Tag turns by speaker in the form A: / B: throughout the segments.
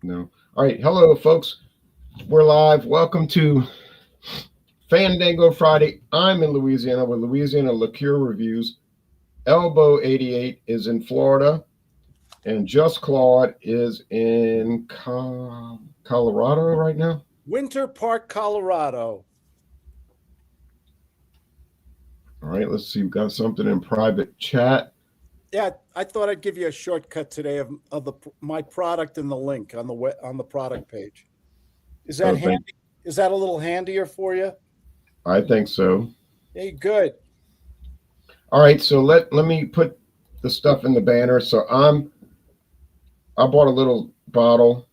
A: No. All right. Hello, folks. We're live. Welcome to Fandango Friday. I'm in Louisiana with Louisiana Liqueur Reviews. Elbow 88 is in Florida, and Just Claude is in Colorado right now.
B: Winter Park, Colorado.
A: All right. Let's see. We've got something in private chat.
B: Yeah, I thought I'd give you a shortcut today of my product and the link on the product page. Is that
A: Oh, thank.
B: handy? Is that a little handier for you?
A: I think so.
B: Hey, good.
A: All right. So let me put the stuff in the banner. I bought a little bottle,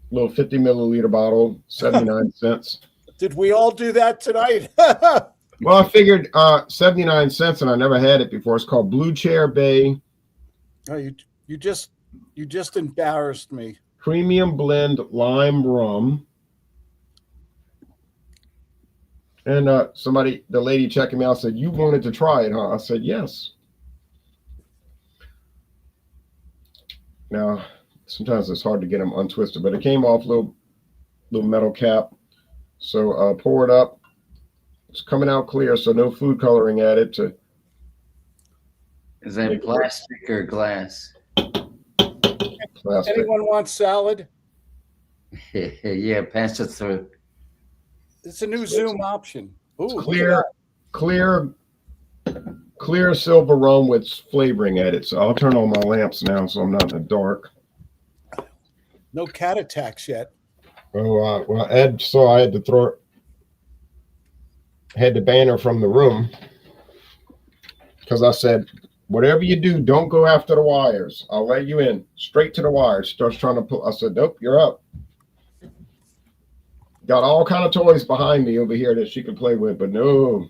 A: little 50 milliliter bottle, 79 cents.
B: Did we all do that tonight?
A: Well, I figured 79 cents, and I never had it before. It's called Blue Chair Bay
B: Oh, you just embarrassed me.
A: Premium Blend Lime Rum. And the lady checking me out said, "You wanted to try it, huh?" I said, "Yes." Now, sometimes it's hard to get them untwisted, but it came off little metal cap. So pour it up. It's coming out clear, so no food coloring added to.
C: Is that plastic or glass?
A: Plastic.
B: Anyone want salad?
C: Yeah, pass it through.
B: It's a new Zoom option. Ooh,
A: It's clear silver rum with flavoring added. So I'll turn on my lamps now, so I'm not in the dark.
B: no cat attacks yet.
A: Oh, well, Ed saw I had to had the banner from the room because I said, "Whatever you do, don't go after the wires. I'll let you in straight to the wires." Starts trying to pull. I said, "Nope, you're up." Got all kind of toys behind me over here that she could play with, but no,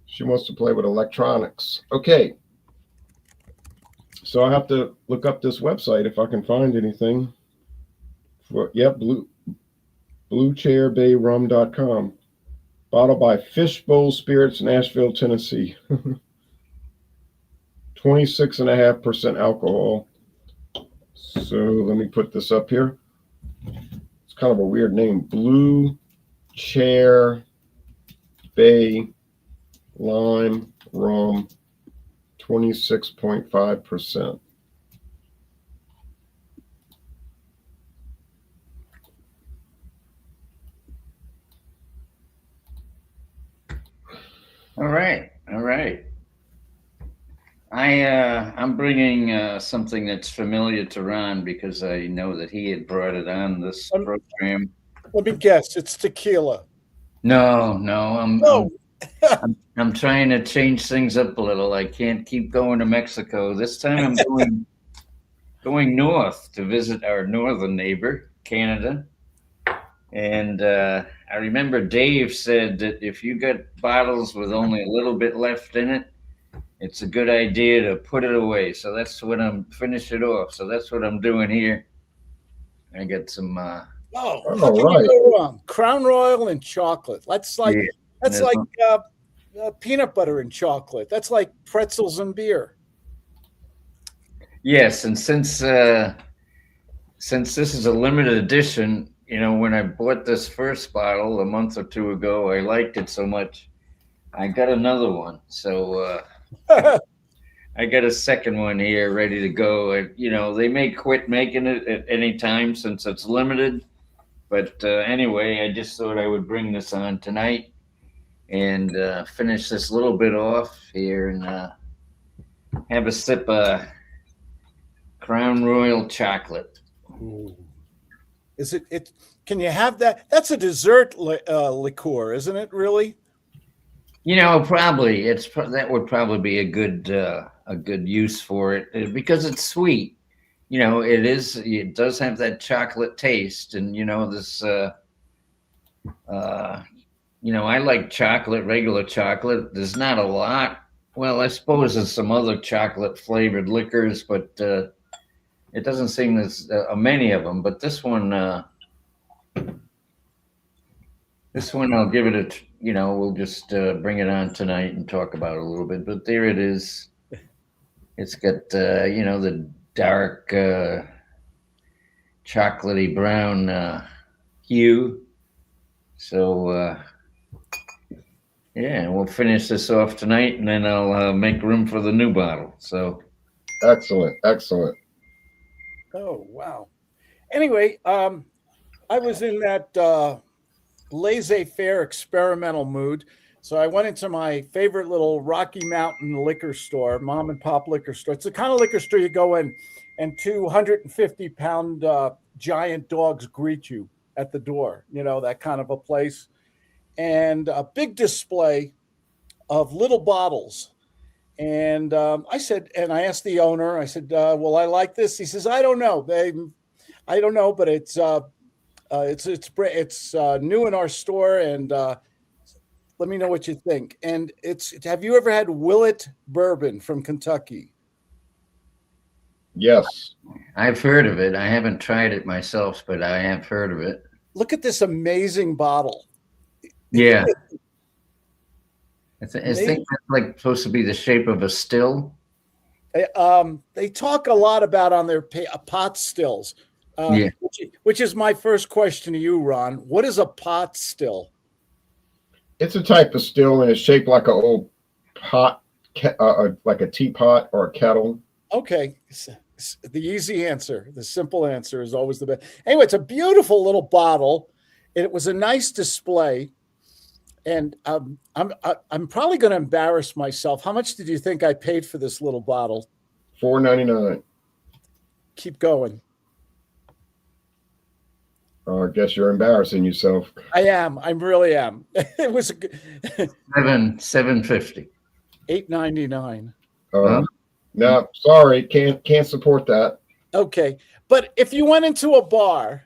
A: she wants to play with electronics. Okay, so I have to look up this website if I can find anything. Bluechairbayrum.com. Bottled by Fishbowl Spirits, Nashville, Tennessee. 26.5% alcohol. So let me put this up here. It's kind of a weird name. Blue Chair Bay Lime Rum, 26.5%.
C: All right, all right. I'm bringing something that's familiar to Ron because I know that he had brought it on this program.
B: Let me guess. It's tequila.
C: No,
B: No.
C: I'm trying to change things up a little. I can't keep going to Mexico. This time I'm going north to visit our northern neighbor, Canada. And I remember Dave said that if you got bottles with only a little bit left in it, it's a good idea to put it away. So that's what finish it off. So that's what I'm doing here. I got some.
B: How
A: All
B: can you
A: right.
B: go wrong? Crown Royal and chocolate. That's like
C: Yeah,
B: peanut butter and chocolate. That's like pretzels and beer.
C: yes, and since this is a limited edition, when I bought this first bottle a month or two ago, I liked it so much, I got another one. So I got a second one here ready to go. They may quit making it at any time since it's limited. But anyway, I just thought I would bring this on tonight and finish this little bit off here and have a sip of Crown Royal chocolate.
B: Ooh. Is it? Can you have that? That's a dessert liqueur, isn't it? Really?
C: Probably that would probably be a good use for it because it's sweet. It does have that chocolate taste, and this. I like chocolate, regular chocolate. There's not a lot. Well, I suppose there's some other chocolate flavored liquors, but it doesn't seem there's many of them. But this one I'll give it we'll just bring it on tonight and talk about it a little bit. But there it is. It's got the dark chocolatey brown hue. So yeah, we'll finish this off tonight, and then I'll make room for the new bottle. So
A: Excellent, excellent.
B: Oh, wow. Anyway, I was in that laissez-faire experimental mood. So I went into my favorite little Rocky Mountain liquor store, mom and pop liquor store. It's the kind of liquor store you go in and 250-pound giant dogs greet you at the door, that kind of a place. And a big display of little bottles. And I asked the owner, I said, will I like this? He says, I don't know. I don't know, but it's new in our store, and let me know what you think. And have you ever had Willet bourbon from Kentucky?
A: Yes.
C: I've heard of it. I haven't tried it myself, but I have heard of it.
B: Look at this amazing bottle.
C: Yeah. I think that's like supposed to be the shape of a still.
B: They talk a lot about on their pot stills,
C: Yeah.
B: which is my first question to you, Ron. What is a pot still?
A: It's a type of still, and it's shaped like an old pot, like a teapot or a kettle.
B: Okay. The easy answer, the simple answer is always the best. Anyway, it's a beautiful little bottle. It was a nice display. And I'm probably going to embarrass myself. How much did you think I paid for this little bottle?
A: $4.99.
B: Keep going.
A: I guess you're embarrassing yourself.
B: I am. I really am. It was
C: $7.50.
B: $8.99.
A: No, sorry, can't support that.
B: Okay, but if you went into a bar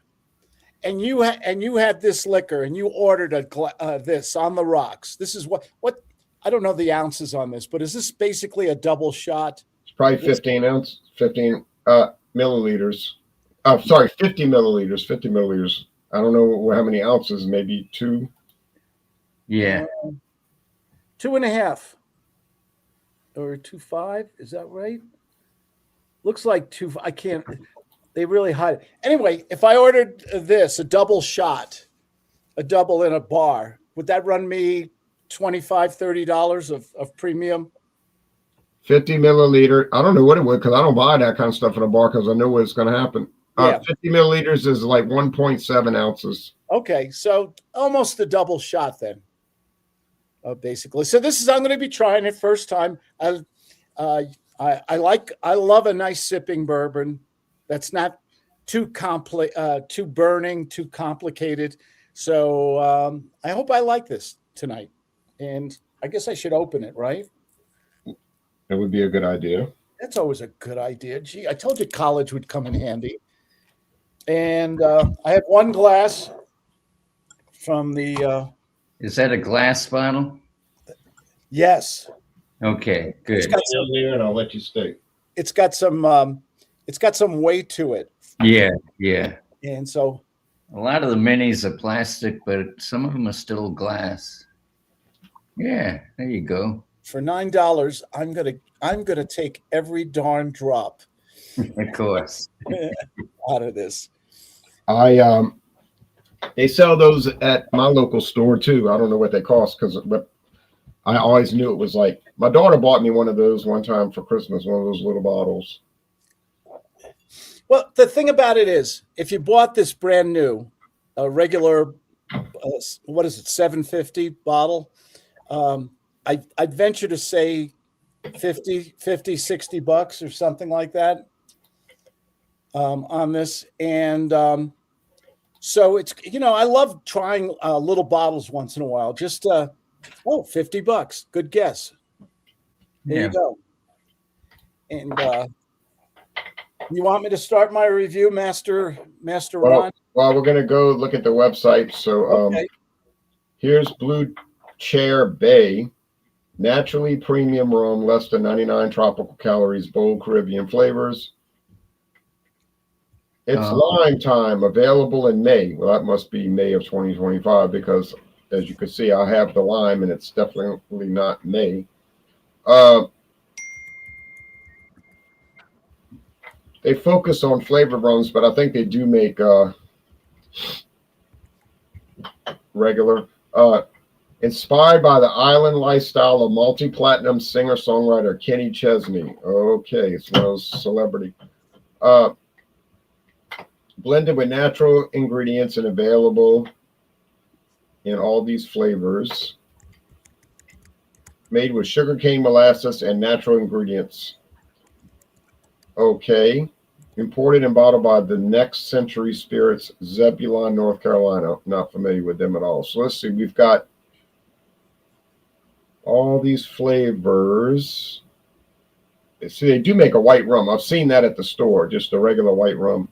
B: and you had this liquor and you ordered this on the rocks, this is what I don't know the ounces on this, but is this basically a double shot?
A: It's probably 15 milliliters. Sorry, 50 milliliters. 50 milliliters. I don't know how many ounces. Maybe 2.
C: Yeah.
B: 2.5 or 2.5. Is that right? Looks like 2. I can't. They really hide it. Anyway, if I ordered this, a double shot, a double in a bar, would that run me $25-$30 of premium?
A: 50 milliliter. I don't know what it would, because I don't buy that kind of stuff in a bar because I know what's going to happen.
B: Yeah.
A: 50 milliliters is like 1.7 ounces.
B: Okay, so almost a double shot then, basically. So I'm going to be trying it first time. I love a nice sipping bourbon that's not too burning, too complicated. So I hope I like this tonight, and I guess I should open it, right?
A: That would be a good idea.
B: That's always a good idea. Gee, I told you college would come in handy. And I have one glass from the.
C: Is that a glass bottle?
B: Yes.
C: Okay, good.
A: And I'll let you stay.
B: It's got some weight to it.
C: Yeah.
B: And so.
C: A lot of the minis are plastic, but some of them are still glass. Yeah, there you go.
B: For $9, I'm gonna take every darn drop.
C: Of course.
B: Out of this.
A: They sell those at my local store too. I don't know what they cost but I always knew it was like, my daughter bought me one of those one time for Christmas, one of those little bottles.
B: Well, the thing about it is, if you bought this brand new, a regular, what is it, $7.50 bottle, I'd venture to say $50-$60 or something like that on this. And so it's, I love trying little bottles once in a while. Just $50. Good guess. There you go. And you want me to start my review, Master Ron?
A: Well, we're gonna go look at the website. So okay. Here's Blue Chair Bay. Naturally premium rum, less than 99 tropical calories, bold Caribbean flavors. It's lime time, available in May. Well, that must be May of 2025 because, as you can see, I have the lime, and it's definitely not May. they focus on flavored rums, but I think they do make regular. Inspired by the island lifestyle of multi-platinum singer-songwriter Kenny Chesney. Okay, it's one of those celebrity. Blended with natural ingredients and available in all these flavors. Made with sugarcane molasses and natural ingredients. Okay. Imported and bottled by the Next Century Spirits, Zebulon, North Carolina. Not familiar with them at all. So let's see. We've got all these flavors. See, they do make a white rum. I've seen that at the store, just a regular white rum.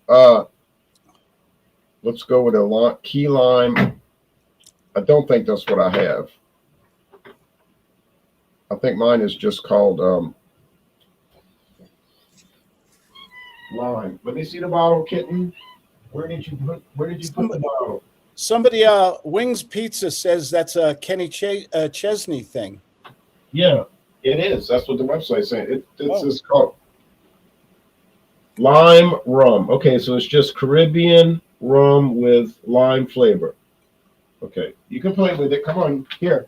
A: Let's go with a key lime. I don't think that's what I have. I think mine is just called lime. Let me see the bottle, kitten. Where did you put the bottle?
B: Somebody, Wings Pizza says that's a Kenny Chesney thing.
A: Yeah, it is. That's what the website's saying. It's just called lime rum. Okay, so it's just Caribbean rum with lime flavor. Okay, you can play with it. Come on, here.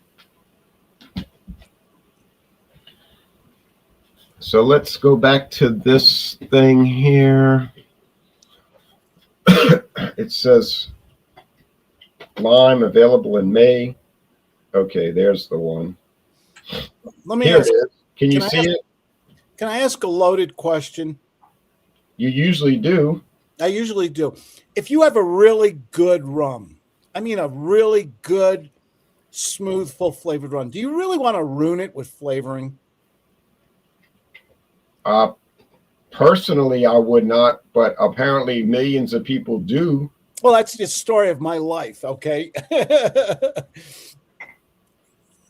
A: So let's go back to this thing here. It says lime available in May. Okay, there's the one.
B: Let me
A: Here
B: ask,
A: it is. Can you see it?
B: Can I ask a loaded question?
A: You usually do.
B: I usually do. If you have a really good rum, I mean a really good, smooth, full flavored rum, do you really want to ruin it with flavoring?
A: Personally, I would not, but apparently millions of people do.
B: Well, that's the story of my life, okay?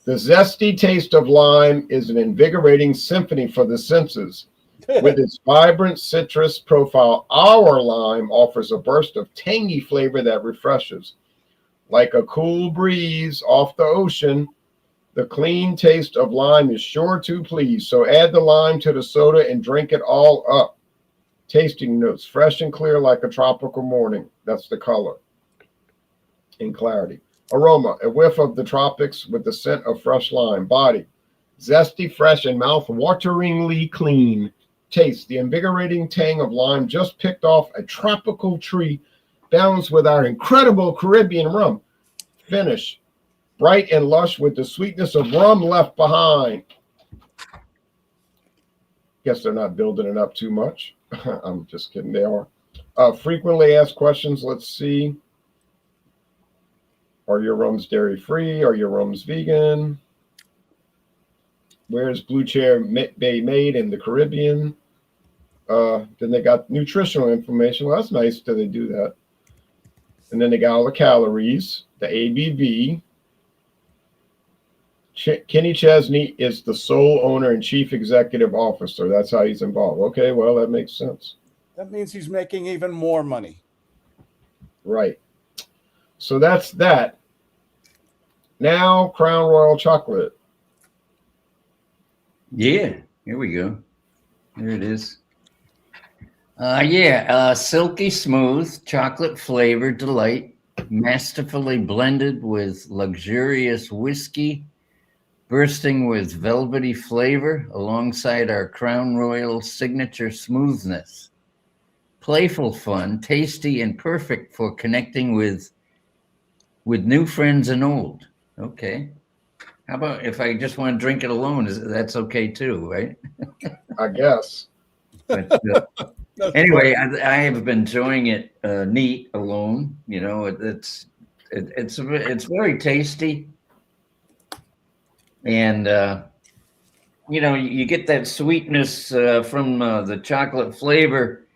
A: The zesty taste of lime is an invigorating symphony for the senses. With its vibrant citrus profile, our lime offers a burst of tangy flavor that refreshes. Like a cool breeze off the ocean, the clean taste of lime is sure to please. So add the lime to the soda and drink it all up. Tasting notes, fresh and clear like a tropical morning. That's the color in clarity. Aroma, a whiff of the tropics with the scent of fresh lime. Body, zesty, fresh, and mouth-wateringly clean. Taste, the invigorating tang of lime just picked off a tropical tree, balanced with our incredible Caribbean rum. Finish, bright and lush with the sweetness of rum left behind. Guess they're not building it up too much. I'm just kidding, they are. Frequently asked questions, let's see. Are your rums dairy-free? Are your rums vegan? Where's Blue Chair Bay made in the Caribbean? Then they got nutritional information. Well, that's nice that they do that. And then they got all the calories, the ABV. Kenny Chesney is the sole owner and chief executive officer. That's how he's involved. Okay, well, that makes sense.
B: That means he's making even more money.
A: Right. So that's that. Now, Crown Royal Chocolate.
C: Yeah, here we go. There it is. Silky smooth, chocolate flavored delight, masterfully blended with luxurious whiskey, bursting with velvety flavor alongside our Crown Royal signature smoothness. Playful fun, tasty, and perfect for connecting with new friends and old. Okay. How about if I just want to drink it alone? That's okay too, right?
A: I guess.
C: But, anyway, I have been enjoying it neat alone. You know, it's very tasty, and you know, you get that sweetness from the chocolate flavor.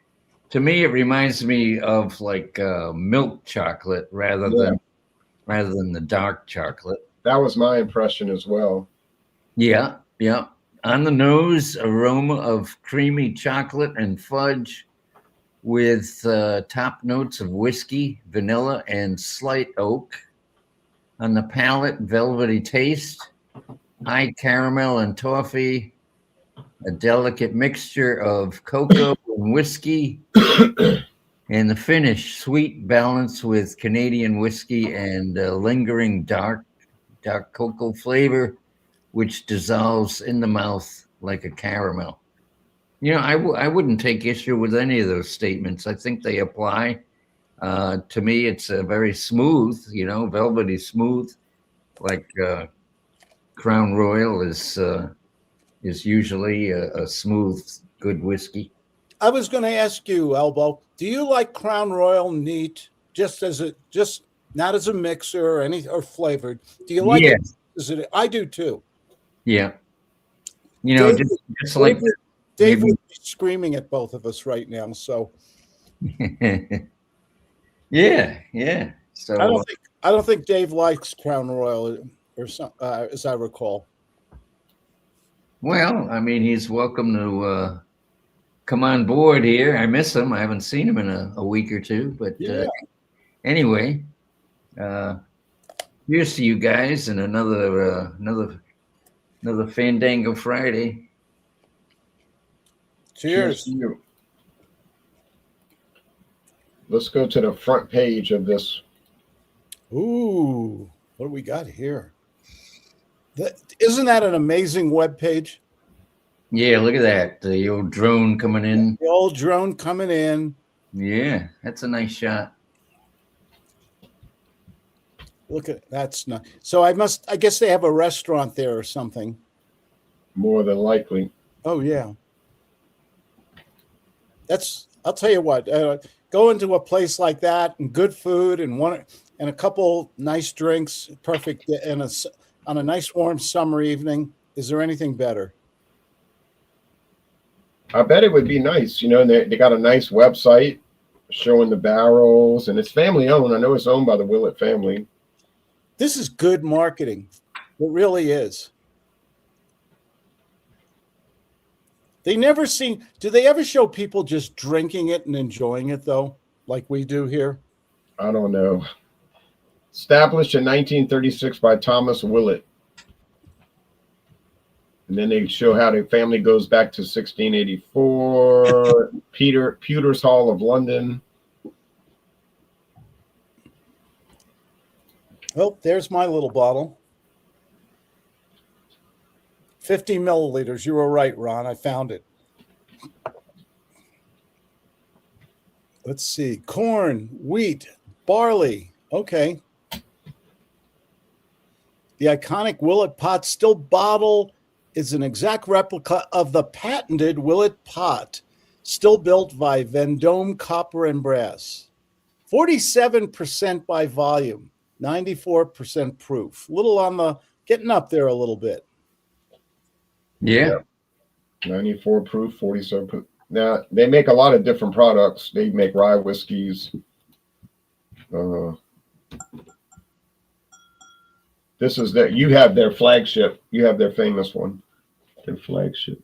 C: To me, it reminds me of like milk chocolate rather than the dark chocolate.
A: That was my impression as well.
C: Yeah, yeah. On the nose, aroma of creamy chocolate and fudge with top notes of whiskey, vanilla, and slight oak. On the palate, velvety taste, high caramel and toffee, a delicate mixture of cocoa and whiskey. And the finish, sweet balance with Canadian whiskey and lingering dark cocoa flavor, which dissolves in the mouth like a caramel. I wouldn't take issue with any of those statements. I think they apply. To me, it's very smooth, velvety smooth, like Crown Royal is usually a smooth, good whiskey.
B: I was going to ask you, Elbow, do you like Crown Royal neat, just not as a mixer or flavored? Do you like it? I do too.
C: Yeah.
B: Dave,
C: just like
B: Dave would be screaming at both of us right now. So
C: yeah. So
B: I don't think Dave likes Crown Royal or some, as I recall.
C: Well, I mean, he's welcome to come on board here. I miss him. I haven't seen him in a week or two, but anyway, here's to you guys and another Fandango Friday.
B: Cheers.
A: Let's go to the front page of this.
B: Ooh, what do we got here? Isn't that an amazing web page?
C: Yeah, look at that. The old drone coming in.
B: The old drone coming in.
C: Yeah, that's a nice shot.
B: Look at that's not. So I guess they have a restaurant there or something.
A: More than likely.
B: Oh yeah. I'll tell you what, go into a place like that and good food and a couple nice drinks, perfect on a nice warm summer evening. Is there anything better?
A: I bet it would be nice. And they got a nice website showing the barrels, and it's family owned. I know it's owned by the Willett family.
B: This is good marketing. It really is. Do they ever show people just drinking it and enjoying it though, like we do here?
A: I don't know. Established in 1936 by Thomas Willett. And then they show how the family goes back to 1684, Pewter's Hall of London.
B: Well, there's my little bottle. 50 milliliters. You were right, Ron. I found it. Let's see. Corn, wheat, barley. Okay. The iconic Willett pot still bottle is an exact replica of the patented Willett pot, still built by Vendome Copper and Brass. 47% by volume, 94% proof. Little on the getting up there a little bit.
C: Yeah.
A: 94 proof, 47 proof. Now, they make a lot of different products. They make rye whiskeys. This is you have their flagship. You have their famous one. Their flagship.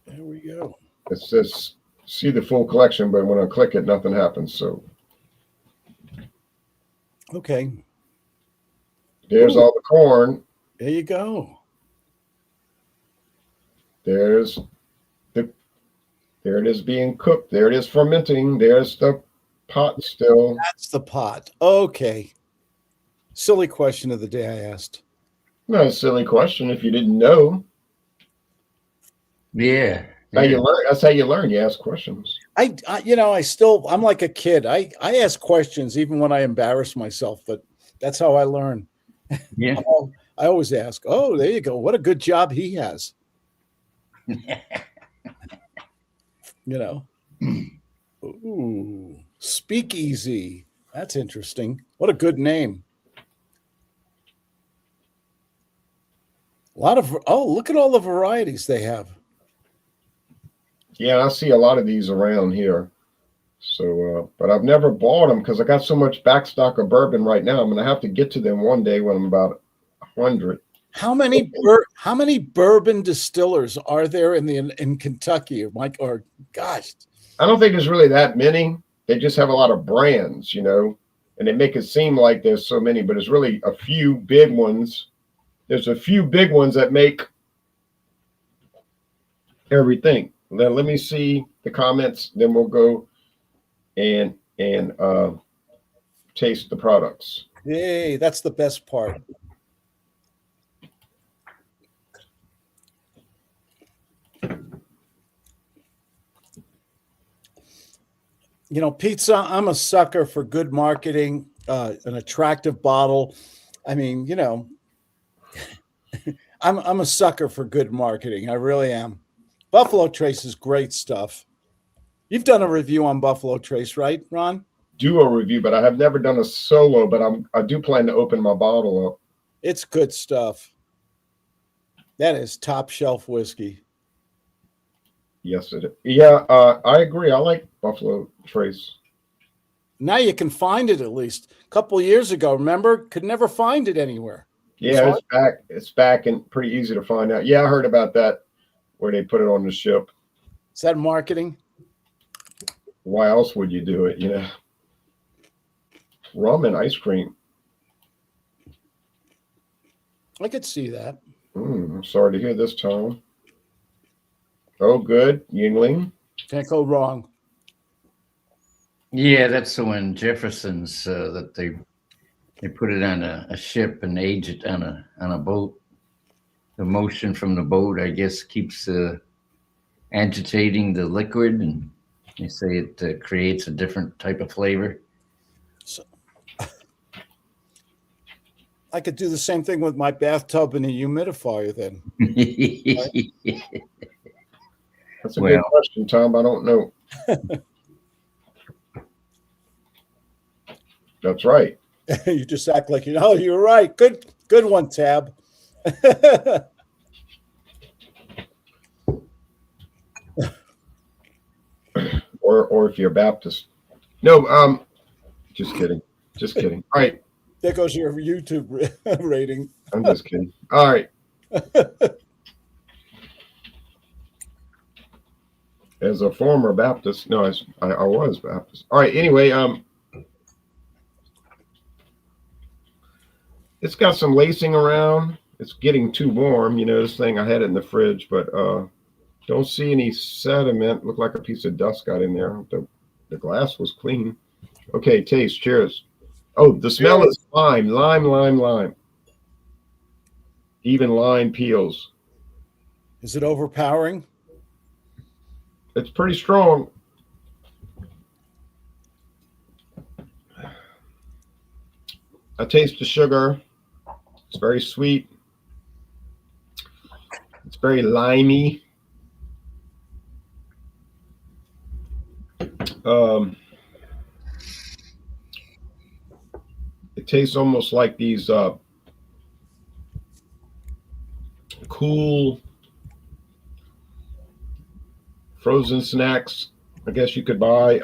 B: There we go.
A: It says see the full collection, but when I click it, nothing happens. So
B: okay.
A: There's all the corn.
B: There you go.
A: There it is being cooked. There it is fermenting. There's the pot still.
B: That's the pot. Okay. Silly question of the day I asked.
A: Not a silly question if you didn't know.
C: Yeah.
A: How you learn. That's how you learn. You ask questions.
B: I'm like a kid. I ask questions even when I embarrass myself, but that's how I learn.
C: Yeah.
B: I always ask, oh, there you go. What a good job he has. Ooh, Speakeasy. That's interesting. What a good name. Look at all the varieties they have.
A: Yeah, I see a lot of these around here. So, but I've never bought them because I got so much backstock of bourbon right now. I'm going to have to get to them one day when I'm about 100.
B: How many bourbon distillers are there in Kentucky? Or gosh,
A: I don't think there's really that many. They just have a lot of brands, and they make it seem like there's so many, but it's really a few big ones There's a few big ones that make everything. Let me see the comments, then we'll go and taste the products.
B: Hey, that's the best part. You know, pizza, I'm a sucker for good marketing, an attractive bottle. I mean, you know, I'm a sucker for good marketing. I really am. Buffalo Trace is great stuff. You've done a review on Buffalo Trace, right, Ron?
A: Do a review, but I have never done a solo, but I do plan to open my bottle up.
B: It's good stuff. That is top shelf whiskey.
A: Yes, it is. Yeah, I agree. I like Buffalo Trace.
B: Now you can find it at least. A couple of years ago, remember? Could never find it anywhere.
A: Yeah, it's back. It's back and pretty easy to find out. Yeah, I heard about that where they put it on the ship.
B: Is that marketing?
A: Why else would you do it? Rum and ice cream.
B: I could see that.
A: I'm sorry to hear this, Tom. Oh, good. Yingling.
B: Can't go wrong.
C: Yeah, that's the one, Jefferson's, that they put it on a ship and age it on a boat. The motion from the boat, I guess, keeps agitating the liquid, and they say it creates a different type of flavor.
B: So, I could do the same thing with my bathtub and a humidifier then.
A: That's a good question, Tom. I don't know. That's right.
B: You just act like you're right. Good one, Tab.
A: or if you're Baptist. No, just kidding. Just kidding. All right.
B: There goes your YouTube rating.
A: I'm just kidding. All right. As a former Baptist, no, I was Baptist. All right. Anyway, it's got some lacing around. It's getting too warm. This thing, I had it in the fridge, but don't see any sediment. Looked like a piece of dust got in there. The glass was clean. Okay, taste. Cheers. Oh, the smell is lime. Even lime peels.
B: Is it overpowering?
A: It's pretty strong. I taste the sugar. It's very sweet. It's very limey. It tastes almost like these cool frozen snacks, I guess you could buy.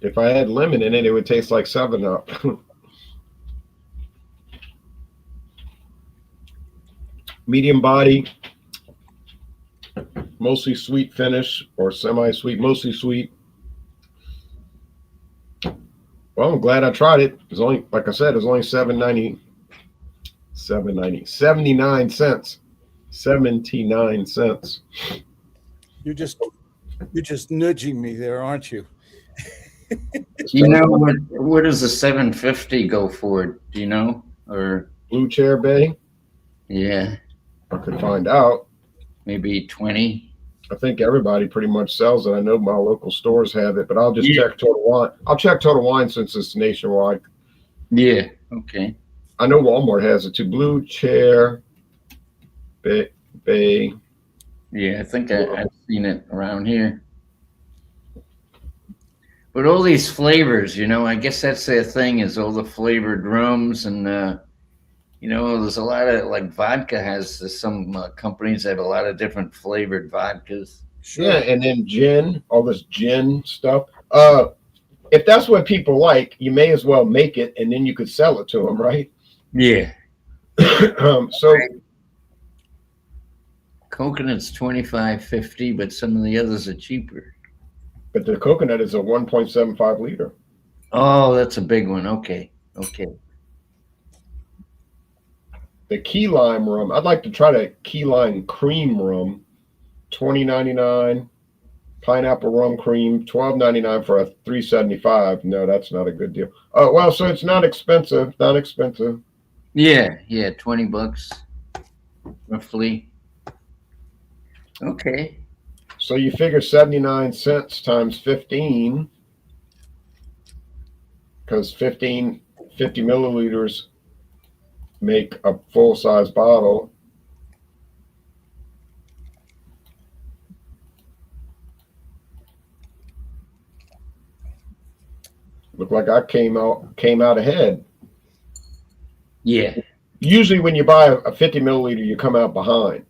A: If I had lemon in it, it would taste like 7-Up. Medium body, mostly sweet finish or semi-sweet, mostly sweet. Well, I'm glad I tried it. It's only, like I said, it's only $79. 79 cents. 79 cents.
B: You're just nudging me there, aren't you?
C: What does the 750 go for? Do you know? Or
A: Blue Chair Bay?
C: Yeah.
A: I could find out.
C: Maybe 20.
A: I think everybody pretty much sells it. I know my local stores have it, but I'll just check Total Wine. I'll check Total Wine since it's nationwide.
C: Yeah. Okay.
A: I know Walmart has it too. Blue Chair Bay.
C: Yeah, I think I've seen it around here. But all these flavors, I guess that's their thing, is all the flavored rums, and there's a lot of, like, vodka has some companies that have a lot of different flavored vodkas.
A: Sure. Yeah, and then gin, all this gin stuff. If that's what people like, you may as well make it, and then you could sell it to them, right?
C: Yeah.
A: So
C: coconut's $25.50, but some of the others are cheaper.
A: But the coconut is a 1.75 liter.
C: Oh, that's a big one. Okay.
A: the key lime rum. I'd like to try the key lime cream rum, $20.99. Pineapple rum cream, $12.99 for a 375. No, that's not a good deal. Oh well, so it's not expensive. Not expensive.
C: Yeah, $20 roughly. Okay.
A: So you figure 79 cents times 15, because 50 milliliters make a full size bottle. Look like I came out ahead.
C: Yeah.
A: Usually when you buy a 50 milliliter, you come out behind.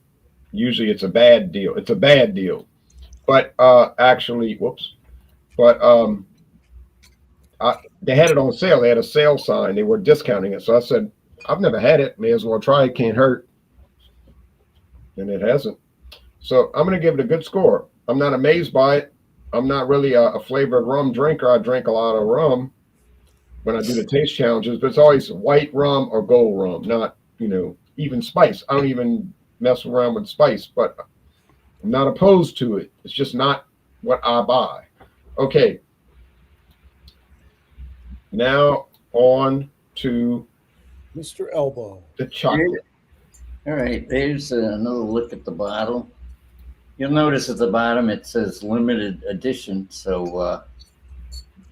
A: Usually it's a bad deal. It's a bad deal. But actually, whoops. But they had it on sale. They had a sale sign. They were discounting it. So I said, I've never had it. May as well try it. Can't hurt. And it hasn't. So I'm going to give it a good score. I'm not amazed by it. I'm not really a flavored rum drinker. I drink a lot of rum when I do the taste challenges, but it's always white rum or gold rum, not, even spice. I don't even mess around with spice, but I'm not opposed to it. It's just not what I buy. Okay. Now on to
B: Mr. Elbow.
A: the chocolate.
C: All right, there's another look at the bottle. You'll notice at the bottom it says limited edition, so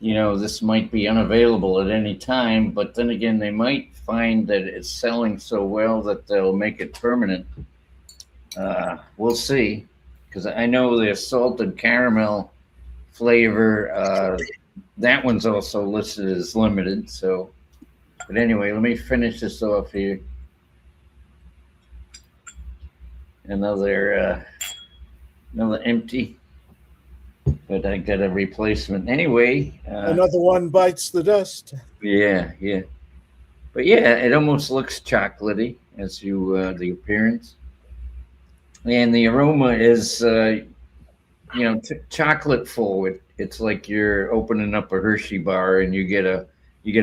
C: this might be unavailable at any time, but then again, they might find that it's selling so well that they'll make it permanent. We'll see, because I know the salted caramel flavor, that one's also listed as limited. So, but anyway, let me finish this off here. Another empty, but I got a replacement anyway.
B: Another one bites the dust.
C: Yeah. But yeah, it almost looks chocolatey as the appearance, and the aroma is chocolate forward. It's like you're opening up a Hershey bar and you get a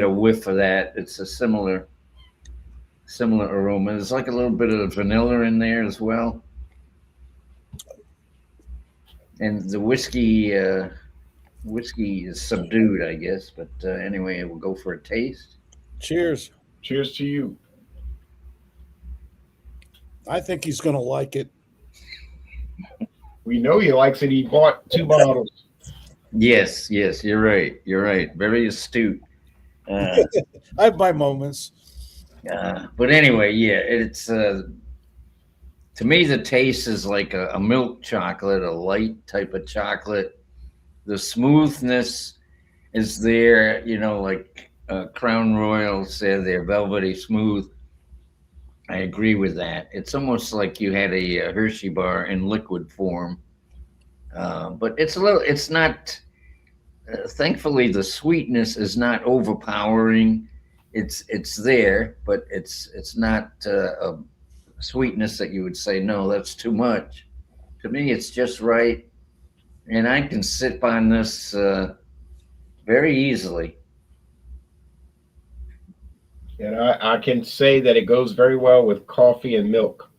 C: whiff of that. It's a similar aroma. There's like a little bit of vanilla in there as well. And the whiskey is subdued, I guess. But anyway, we'll go for a taste.
B: Cheers.
A: Cheers to you.
B: I think he's going to like it.
A: We know he likes it. He bought 2 bottles.
C: Yes, you're right. Very astute.
B: I have my moments.
C: But anyway, yeah, it's to me the taste is like a milk chocolate, a light type of chocolate. The smoothness is there, like Crown Royal said, they're velvety smooth. I agree with that. It's almost like you had a Hershey bar in liquid form, but it's not. Thankfully, the sweetness is not overpowering. It's there, but it's not a sweetness that you would say, no, that's too much. To me, it's just right, and I can sip on this very easily.
A: And I can say that it goes very well with coffee and milk.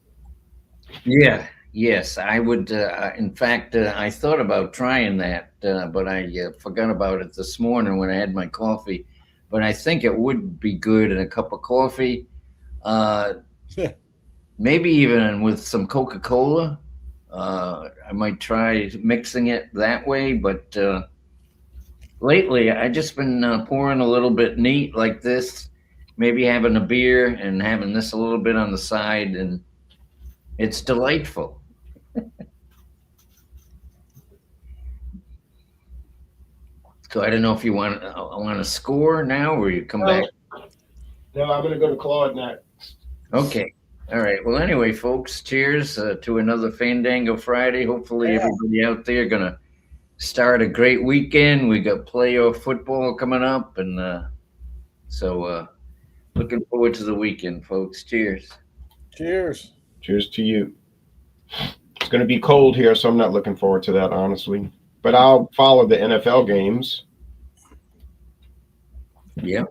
C: Yeah, yes, I would. In fact, I thought about trying that, but I forgot about it this morning when I had my coffee. But I think it would be good in a cup of coffee, maybe even with some Coca-Cola. I might try mixing it that way, but lately I just been pouring a little bit neat like this, maybe having a beer and having this a little bit on the side, and it's delightful. So I don't know if you want to score now or you come back.
A: No, I'm going to go to Claude next.
C: Okay. All right. Well, anyway, folks, cheers to another Fandango Friday. Hopefully everybody out there going to start a great weekend. We got playoff football coming up, and so looking forward to the weekend, folks. Cheers.
B: Cheers.
A: Cheers to you. It's going to be cold here, so I'm not looking forward to that, honestly. But I'll follow the NFL games.
C: Yeah.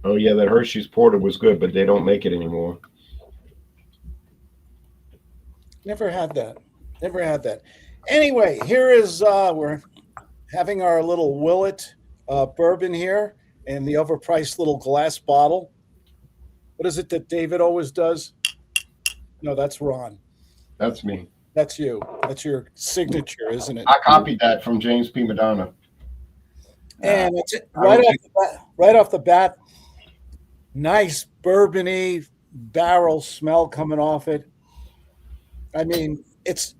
A: Oh yeah, that Hershey's Porter was good, but they don't make it anymore.
B: Never had that. Never had that. Anyway, here is we're having our little Willet bourbon here in the overpriced little glass bottle. What is it that David always does? No, that's Ron.
A: That's me.
B: That's you. That's your signature, isn't it?
A: I copied that from James P. Madonna.
B: And it's right off the bat, nice bourbony barrel smell coming off it. I mean, it's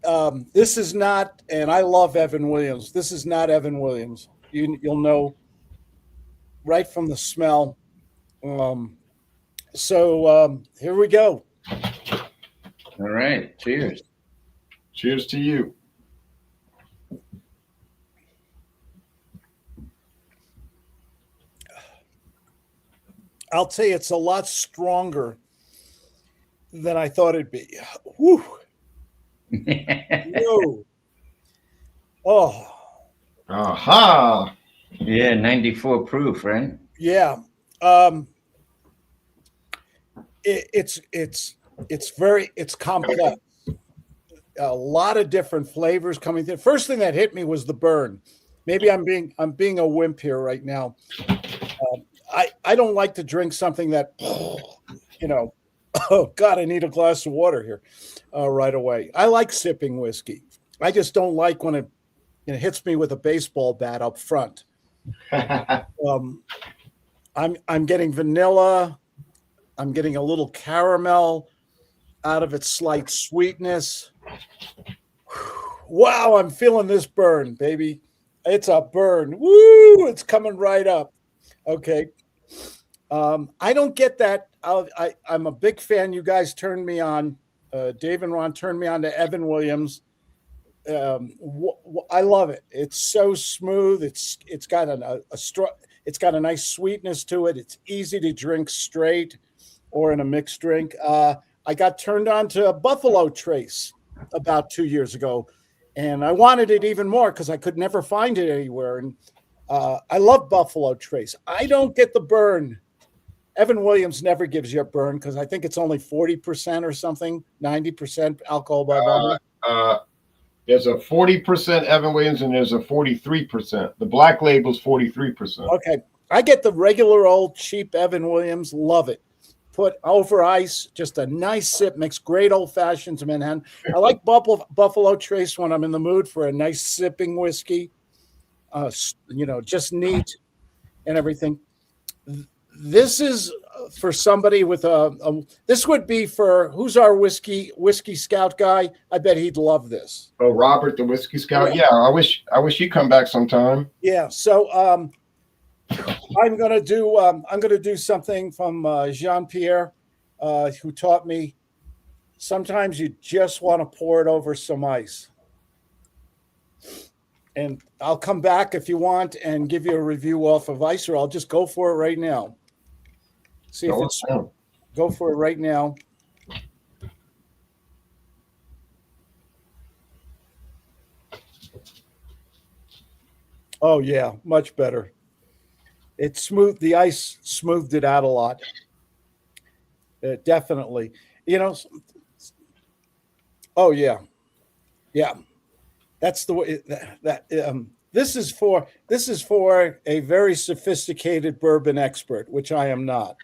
B: this is not, and I love Evan Williams. This is not Evan Williams. You'll know right from the smell. So here we go.
C: All right. Cheers.
A: Cheers to you.
B: I'll tell you, it's a lot stronger than I thought it'd be. Whew. Whoa. Oh.
A: Aha.
C: Yeah, 94 proof, right?
B: Yeah. It's complex. A lot of different flavors coming through. First thing that hit me was the burn. Maybe I'm being a wimp here right now. I don't like to drink something that, oh God, I need a glass of water here right away. I like sipping whiskey. I just don't like when it hits me with a baseball bat up front. I'm getting vanilla. I'm getting a little caramel out of its slight sweetness. Wow, I'm feeling this burn, baby. It's a burn. Woo! It's coming right up. Okay. I don't get that. I'm a big fan. You guys turned me on. Dave and Ron turned me on to Evan Williams. I love it. It's so smooth. It's got it's got a nice sweetness to it. It's easy to drink straight or in a mixed drink. I got turned on to Buffalo Trace about 2 years ago, and I wanted it even more because I could never find it anywhere. And I love Buffalo Trace. I don't get the burn. Evan Williams never gives you a burn because I think it's only 40% or something, 90% alcohol by volume.
A: There's a 40% Evan Williams and there's a 43%. The black label's 43%.
B: Okay. I get the regular old cheap Evan Williams. Love it. Put over ice, just a nice sip. Makes great old fashions in Manhattan. I like Buffalo Trace when I'm in the mood for a nice sipping whiskey. Just neat and everything. This is for somebody with this would be for who's our whiskey scout guy. I bet he'd love this.
A: Oh, Robert, the whiskey scout. Yeah, I wish he'd come back sometime.
B: Yeah. So I'm gonna do something from Jean-Pierre, who taught me. Sometimes you just want to pour it over some ice. And I'll come back if you want and give you a review off of ice, or I'll just go for it right now. See if it's go for it right now. Oh yeah, much better. It smoothed the ice, smoothed it out a lot. Definitely, Oh yeah, yeah. That's the way this is for a very sophisticated bourbon expert, which I am not.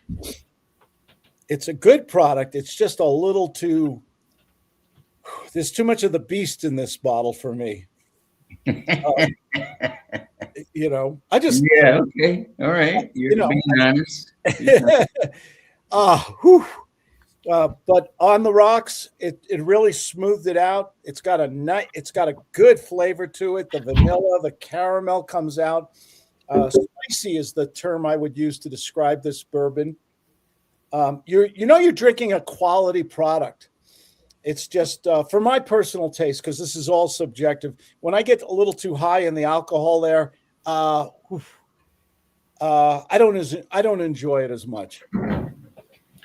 B: It's a good product. It's just a little too. There's too much of the beast in this bottle for me. I just
C: okay, all right. You're being honest.
B: But on the rocks, it really smoothed it out. It's got a good flavor to it. The vanilla, the caramel comes out. Spicy is the term I would use to describe this bourbon. You're drinking a quality product. It's just for my personal taste, because this is all subjective. When I get a little too high in the alcohol there, I don't enjoy it as much.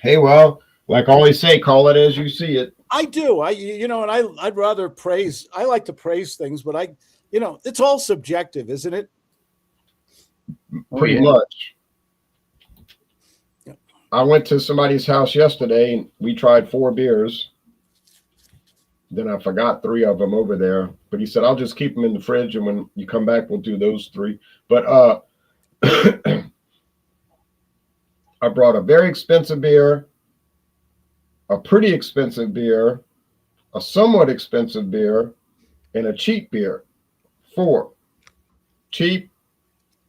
A: Hey, well, like I always say, call it as you see it.
B: I do. And I'd rather praise. I like to praise things, but it's all subjective, isn't it?
A: Pretty much. I went to somebody's house yesterday and we tried 4 beers. Then I forgot 3 of them over there. But he said, I'll just keep them in the fridge. And when you come back, we'll do those 3. But I brought a very expensive beer, a pretty expensive beer, a somewhat expensive beer, and a cheap beer. 4. Cheap,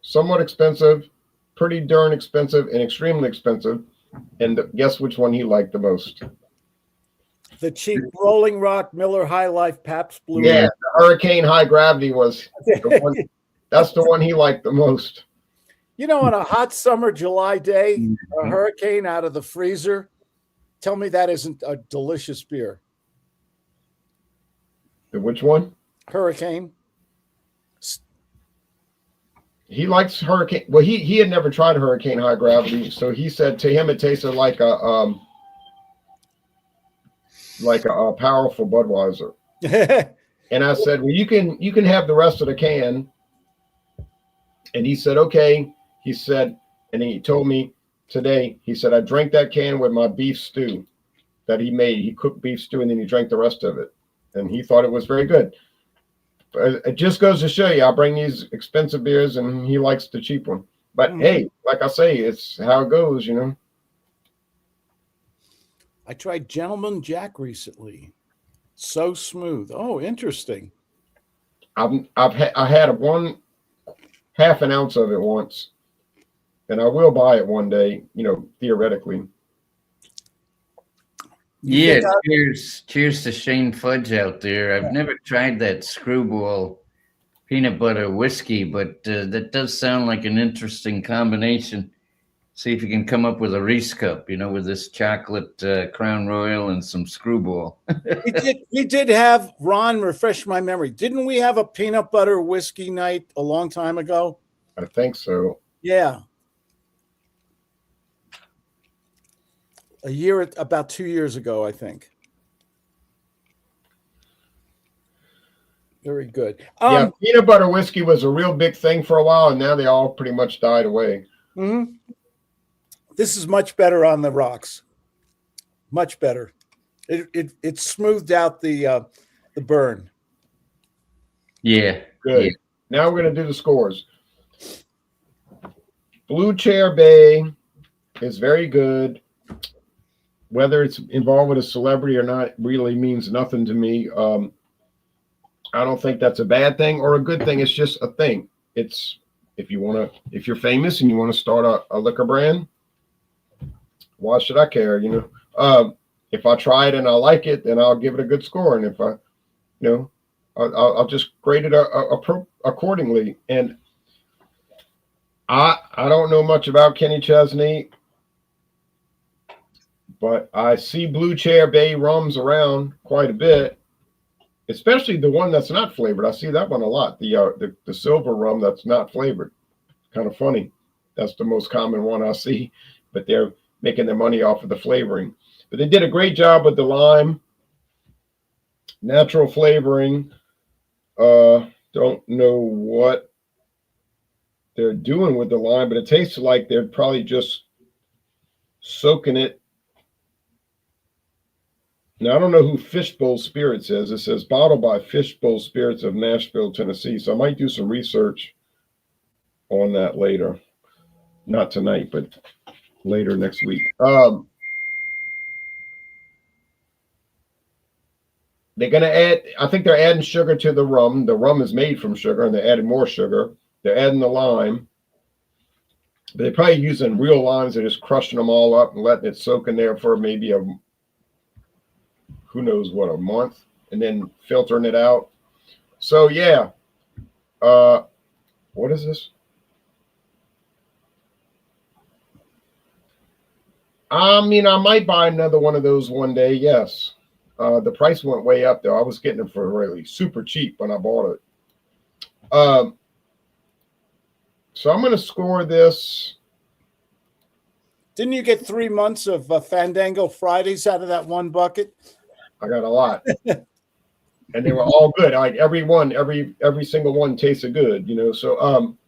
A: somewhat expensive, pretty darn expensive, and extremely expensive. And guess which one he liked the most?
B: The cheap Rolling Rock, Miller High Life, Pabst Blue.
A: Yeah, the Hurricane High Gravity was the one. That's the one he liked the most.
B: You know, on a hot summer July day, a Hurricane out of the freezer. Tell me that isn't a delicious beer.
A: Which one?
B: Hurricane.
A: He likes Hurricane. Well, he had never tried Hurricane High Gravity, so he said to him it tasted like a powerful Budweiser. And I said, well, you can have the rest of the can. And he said, okay. He said, and he told me today, he said, I drank that can with my beef stew that he made. He cooked beef stew and then he drank the rest of it. And he thought it was very good. But it just goes to show you, I bring these expensive beers and he likes the cheap one. But hey, like I say, it's how it goes, you know.
B: I tried Gentleman Jack recently. So smooth. Oh, interesting.
A: I had half an ounce of it once, and I will buy it one day, you know, theoretically.
C: Yeah, cheers to Shane Fudge out there. I've never tried that Screwball peanut butter whiskey, but that does sound like an interesting combination. See if you can come up with a Reese cup, you know, with this chocolate Crown Royal and some Screwball.
B: we did have, Ron, refresh my memory. Didn't we have a peanut butter whiskey night a long time ago?
A: I think so.
B: Yeah. About 2 years ago, I think. Very good.
A: Yeah, peanut butter whiskey was a real big thing for a while, and now they all pretty much died away.
B: Mm-hmm. This is much better on the rocks. Much better. It smoothed out the burn.
C: Yeah.
A: Good.
C: Yeah.
A: Now we're going to do the scores. Blue Chair Bay is very good. Whether it's involved with a celebrity or not really means nothing to me. I don't think that's a bad thing or a good thing. It's just a thing. It's if you're famous and you want to start a liquor brand, why should I care? You know, if I try it and I like it, then I'll give it a good score. And if I'll just grade it accordingly. And I don't know much about Kenny Chesney, but I see Blue Chair Bay rums around quite a bit, especially the one that's not flavored. I see that one a lot. The silver rum that's not flavored. Kind of funny. That's the most common one I see, but they're making their money off of the flavoring. But they did a great job with the lime, natural flavoring. Don't know what they're doing with the lime, but it tastes like they're probably just soaking it. Now, I don't know who Fishbowl Spirits is. It says bottled by Fishbowl Spirits of Nashville, Tennessee. So I might do some research on that later. Not tonight, but later next week. They're going to add, I think they're adding sugar to the rum. The rum is made from sugar, and they're adding more sugar. They're adding the lime. But they're probably using real limes. They're just crushing them all up and letting it soak in there for maybe who knows what, a month, and then filtering it out. So, yeah. What is this? I mean, I might buy another one of those one day, yes. The price went way up, though. I was getting them for really super cheap when I bought it. So I'm going to score this.
B: Didn't you get 3 months of Fandango Fridays out of that one bucket?
A: I got a lot. And they were all good. Like every single one tasted good, you know. So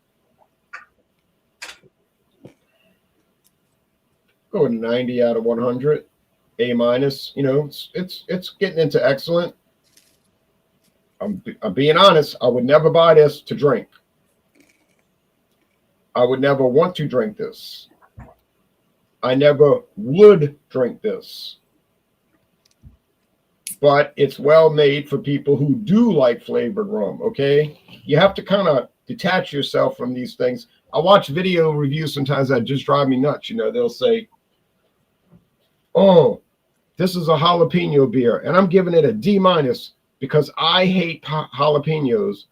A: Go with 90 out of 100. A minus. You know, it's getting into excellent. I'm being honest. I would never buy this to drink. I would never want to drink this. I never would drink this. But it's well made for people who do like flavored rum, okay? You have to kind of detach yourself from these things. I watch video reviews sometimes that just drive me nuts. You know, they'll say, oh, this is a jalapeno beer, and I'm giving it a D minus because I hate jalapenos.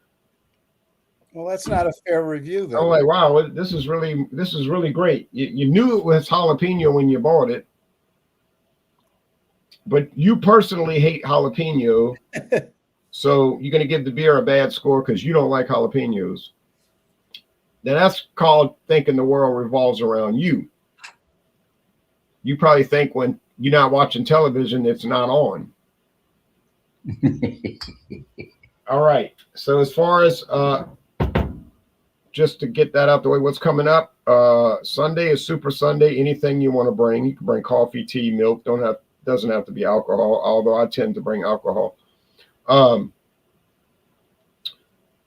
B: Well, that's not a fair review, though.
A: I'm like, wow, this is really great. You knew it was jalapeno when you bought it, but you personally hate jalapeno, so you're going to give the beer a bad score because you don't like jalapenos. Then that's called thinking the world revolves around you. You probably think when you're not watching television, it's not on. All right. So as far as just to get that out the way, what's coming up? Sunday is Super Sunday. Anything you want to bring, you can bring coffee, tea, milk. Doesn't have to be alcohol, although I tend to bring alcohol.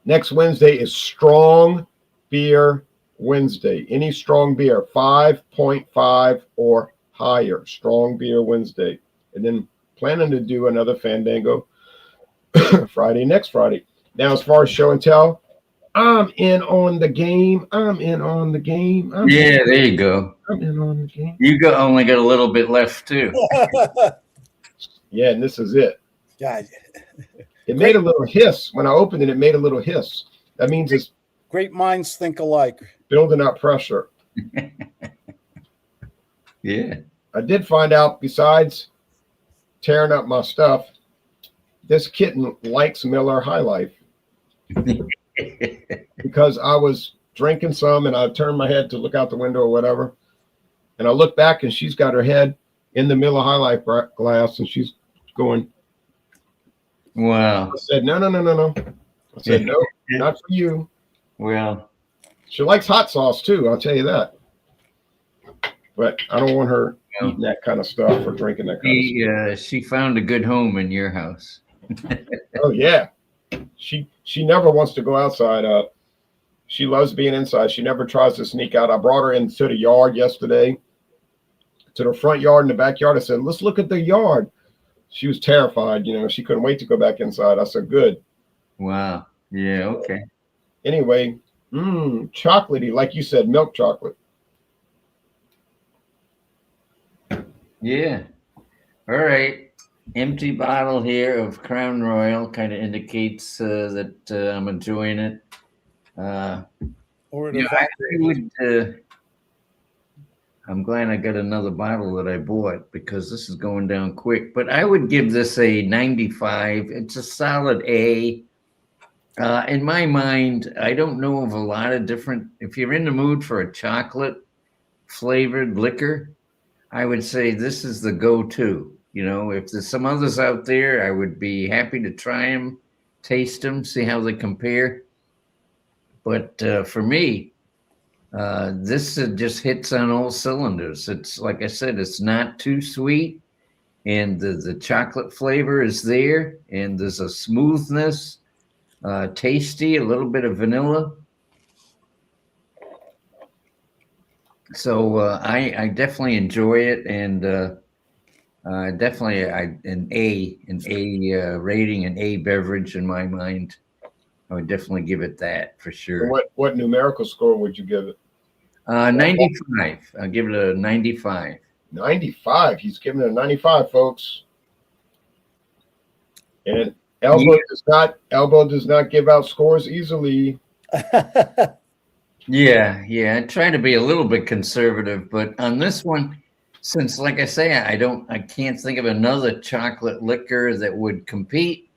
A: Next Wednesday is Strong Beer Wednesday. Any strong beer, 5.5 or higher. Strong Beer Wednesday. And then planning to do another Fandango Friday next Friday. Now, as far as show and tell, I'm in on the game.
C: There you go.
A: I'm in on the game.
C: Only got a little bit left too.
A: Yeah, and this is it.
B: God.
A: It made a little hiss. When I opened it, it made a little hiss. That means it's
B: great minds think alike.
A: Building up pressure.
C: Yeah.
A: I did find out, besides tearing up my stuff, this kitten likes Miller High Life. Because I was drinking some and I turned my head to look out the window or whatever. And I look back and she's got her head in the Miller High Life glass and she's going,
C: wow.
A: I said, no. I said, no, not for you.
C: Well,
A: she likes hot sauce too, I'll tell you that. But I don't want her eating that kind of stuff or drinking that kind of stuff.
C: She found a good home in your house.
A: Oh, yeah. She never wants to go outside. She loves being inside. She never tries to sneak out. I brought her into the yard yesterday, to the front yard and the backyard. I said, let's look at the yard. She was terrified. You know, she couldn't wait to go back inside. I said, good.
C: Wow. Yeah. Okay.
A: Anyway, chocolatey, like you said, milk chocolate.
C: Yeah. All right. Empty bottle here of Crown Royal kind of indicates that I'm enjoying it. I'm glad I got another bottle that I bought because this is going down quick. But I would give this a 95. It's a solid A. In my mind, I don't know of a lot of different. If you're in the mood for a chocolate flavored liquor, I would say this is the go-to. You know, if there's some others out there, I would be happy to try them, taste them, see how they compare. But for me, this just hits on all cylinders. It's like I said, it's not too sweet, and the chocolate flavor is there, and there's a smoothness, tasty, a little bit of vanilla. So I definitely enjoy it, and definitely an A rating, an A beverage in my mind. I would definitely give it that for sure.
A: So what numerical score would you give it?
C: 95. I'll give it a 95.
A: 95. He's giving it a 95, folks. And Elbow does not give out scores easily.
C: Yeah. I try to be a little bit conservative, but on this one, since like I say, I can't think of another chocolate liquor that would compete.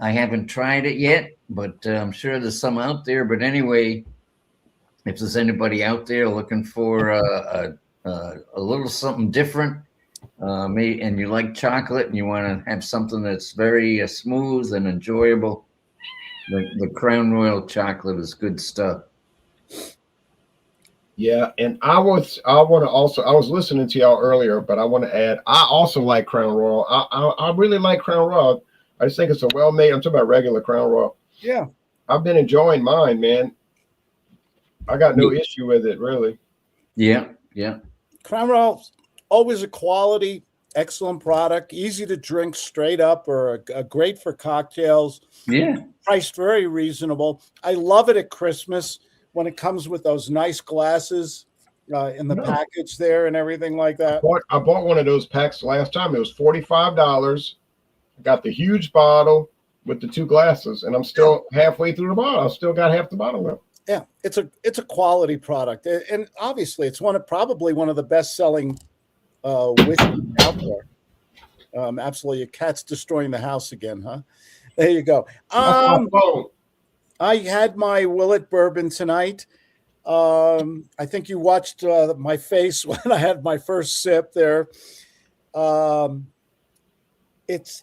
C: I haven't tried it yet, but I'm sure there's some out there. But anyway, if there's anybody out there looking for a little something different, and you like chocolate and you want to have something that's very smooth and enjoyable, the Crown Royal chocolate is good stuff.
A: Yeah, and I was listening to y'all earlier, but I want to add, I also like Crown Royal. I really like Crown Royal. I just think it's a well made. I'm talking about regular Crown Royal.
B: Yeah.
A: I've been enjoying mine, man. I got no issue with it, really.
C: Yeah, yeah,
B: Crown Royal's always a quality, excellent product, easy to drink straight up or great for cocktails.
C: yeah.
B: Priced very reasonable. I love it at Christmas when it comes with those nice glasses in the
A: No,
B: package there and everything like that.
A: I bought one of those packs last time. It was $45. I got the huge bottle with the two glasses, and I'm still halfway through the bottle. I still got half the bottle left.
B: Yeah, it's a quality product, and obviously it's probably one of the best selling whiskey out there. Absolutely, a cat's destroying the house again, huh? There you go.
A: That's my phone.
B: I had my Willet bourbon tonight. I think you watched my face when I had my first sip there. This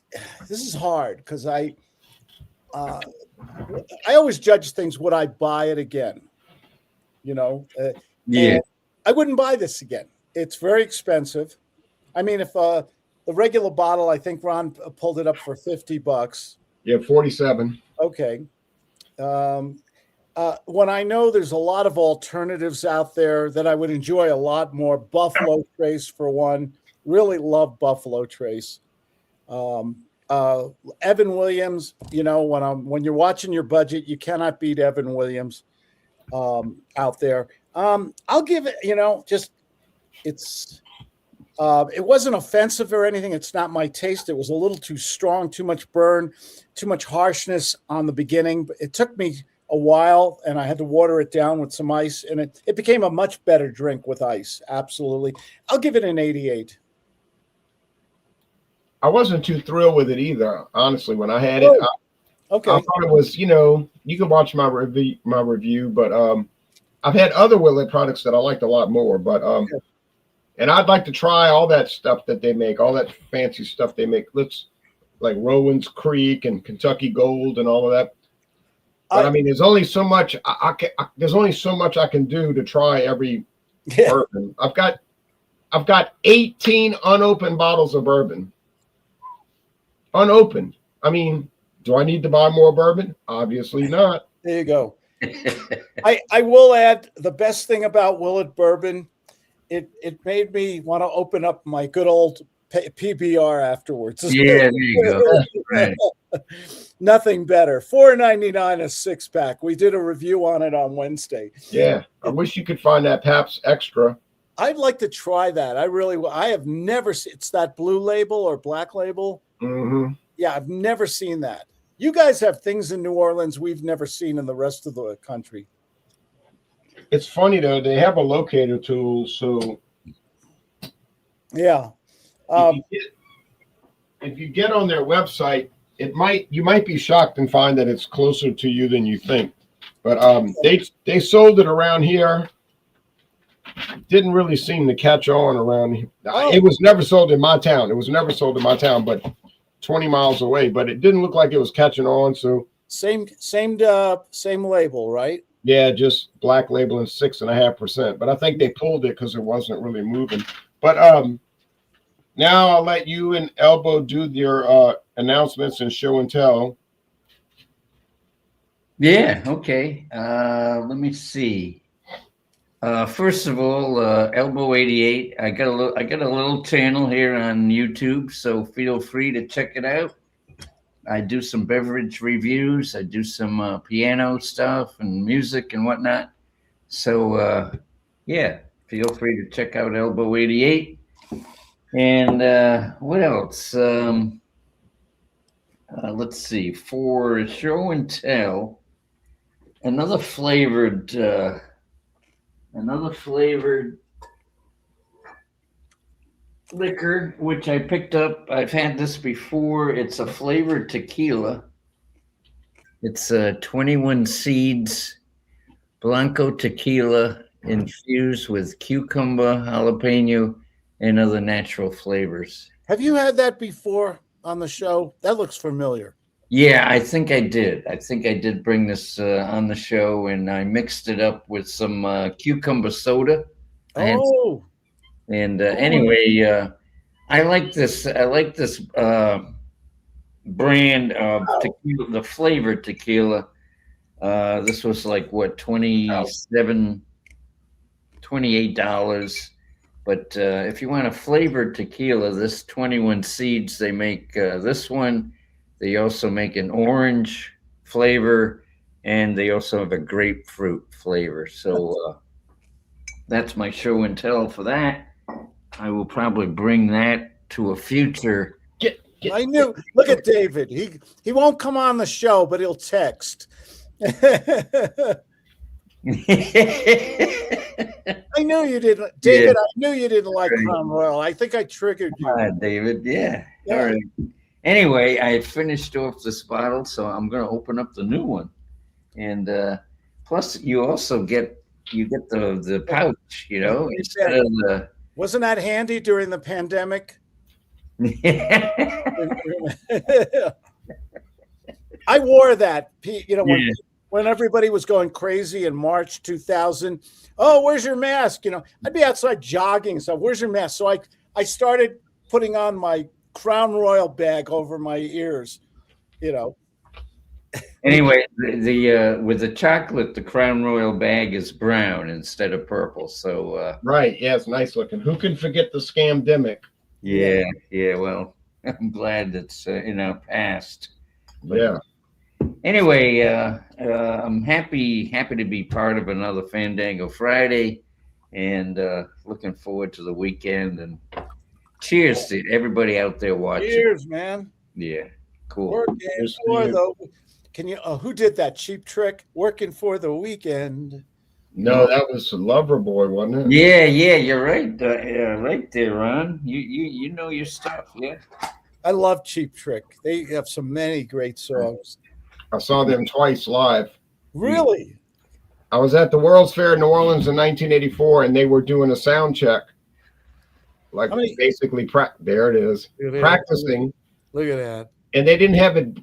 B: is hard because I always judge things. Would I buy it again?
C: Yeah.
B: I wouldn't buy this again. It's very expensive. I mean, if the regular bottle, I think Ron pulled it up for $50.
A: Yeah, 47.
B: Okay. When I know there's a lot of alternatives out there that I would enjoy a lot more. Buffalo Trace, for one. Really love Buffalo Trace. Evan Williams, when you're watching your budget, you cannot beat Evan Williams out there. I'll give it, it wasn't offensive or anything. It's not my taste. It was a little too strong, too much burn, too much harshness on the beginning. But it took me a while, and I had to water it down with some ice, and it became a much better drink with ice. Absolutely. I'll give it an 88.
A: I wasn't too thrilled with it either, honestly. When I had it,
B: Okay.
A: I thought it was, you can watch my review, but I've had other Willet products that I liked a lot more, but and I'd like to try all that stuff that they make, all that fancy stuff they make. Like Rowan's Creek and Kentucky Gold and all of that. But I mean, there's only so much there's only so much I can do to try every bourbon. I've got 18 unopened bottles of bourbon. Unopened. I mean, do I need to buy more bourbon? Obviously not.
B: There you go. I will add the best thing about Willet bourbon, it made me want to open up my good old PBR afterwards.
C: Yeah, there you go. Right.
B: Nothing better. $4.99 a six pack. We did a review on it on Wednesday.
A: Yeah, I wish you could find that Pabst Extra.
B: I'd like to try that. I have never seen. It's that blue label or black label.
A: Mm-hmm.
B: Yeah, I've never seen that. You guys have things in New Orleans we've never seen in the rest of the country.
A: It's funny though, they have a locator tool, so
B: yeah.
A: If you get on their website, you might be shocked and find that it's closer to you than you think. But they sold it around here. Didn't really seem to catch on around here. It was never sold in my town. It was never sold in my town, but 20 miles away. But it didn't look like it was catching on. So
B: same label, right?
A: Yeah, just black label and 6.5%. But I think they pulled it because it wasn't really moving. But now I'll let you and Elbow do your announcements and show and tell.
C: Yeah, okay. Let me see. First of all, Elbow 88. I got a little channel here on YouTube, so feel free to check it out. I do some beverage reviews. I do some piano stuff and music and whatnot. So yeah, feel free to check out Elbow 88. And what else? Let's see. For show and tell, another flavored liquor, which I picked up. I've had this before. It's a flavored tequila. It's 21 seeds Blanco tequila infused with cucumber, jalapeno, and other natural flavors.
B: Have you had that before on the show? That looks familiar.
C: Yeah, I think I did. I think I did bring this on the show, and I mixed it up with some cucumber soda. I had,
B: Oh,
C: and
B: oh,
C: anyway, I like this. I like this brand of tequila, the flavored tequila. This was like what, $28. But if you want a flavored tequila, this 21 Seeds, they make this one. They also make an orange flavor, and they also have a grapefruit flavor. So that's my show and tell for that. I will probably bring that to a future.
B: I knew. Look at David. He won't come on the show, but he'll text. I knew you didn't, David.
C: Yeah.
B: I knew you didn't like
C: Right.
B: Crown Royal. I think I triggered you.
C: David. Yeah.
B: Yeah.
C: All right. Anyway, I finished off this bottle, so I'm going to open up the new one. And plus, you also get the pouch, instead of the.
B: Wasn't that handy during the pandemic? I wore that,
C: Yeah.
B: when everybody was going crazy in March 2000. Oh, where's your mask? I'd be outside jogging. So where's your mask? So I started putting on my Crown Royal bag over my ears,
C: Anyway, the with the chocolate, the Crown Royal bag is brown instead of purple. So
A: Right. Yeah, it's nice looking. Who can forget the scamdemic?
C: yeah. Well, I'm glad that's in our past. But
A: Yeah.
C: anyway, I'm happy to be part of another Fandango Friday, and looking forward to the weekend. And cheers to everybody out there watching.
B: Cheers, man.
C: Yeah, cool.
B: Working
A: Cheers to
B: for
A: you.
B: the. Can you? Who did that cheap trick? Working for the weekend.
A: No, that was Loverboy, wasn't it?
C: Yeah, you're right. Right there, Ron. You know your stuff. Yeah.
B: I love Cheap Trick. They have many great songs.
A: I saw them twice live.
B: Really?
A: I was at the World's Fair in New Orleans in 1984, and they were doing a sound check. Like basically, there it is, practicing.
B: Look at that.
A: And they didn't have it.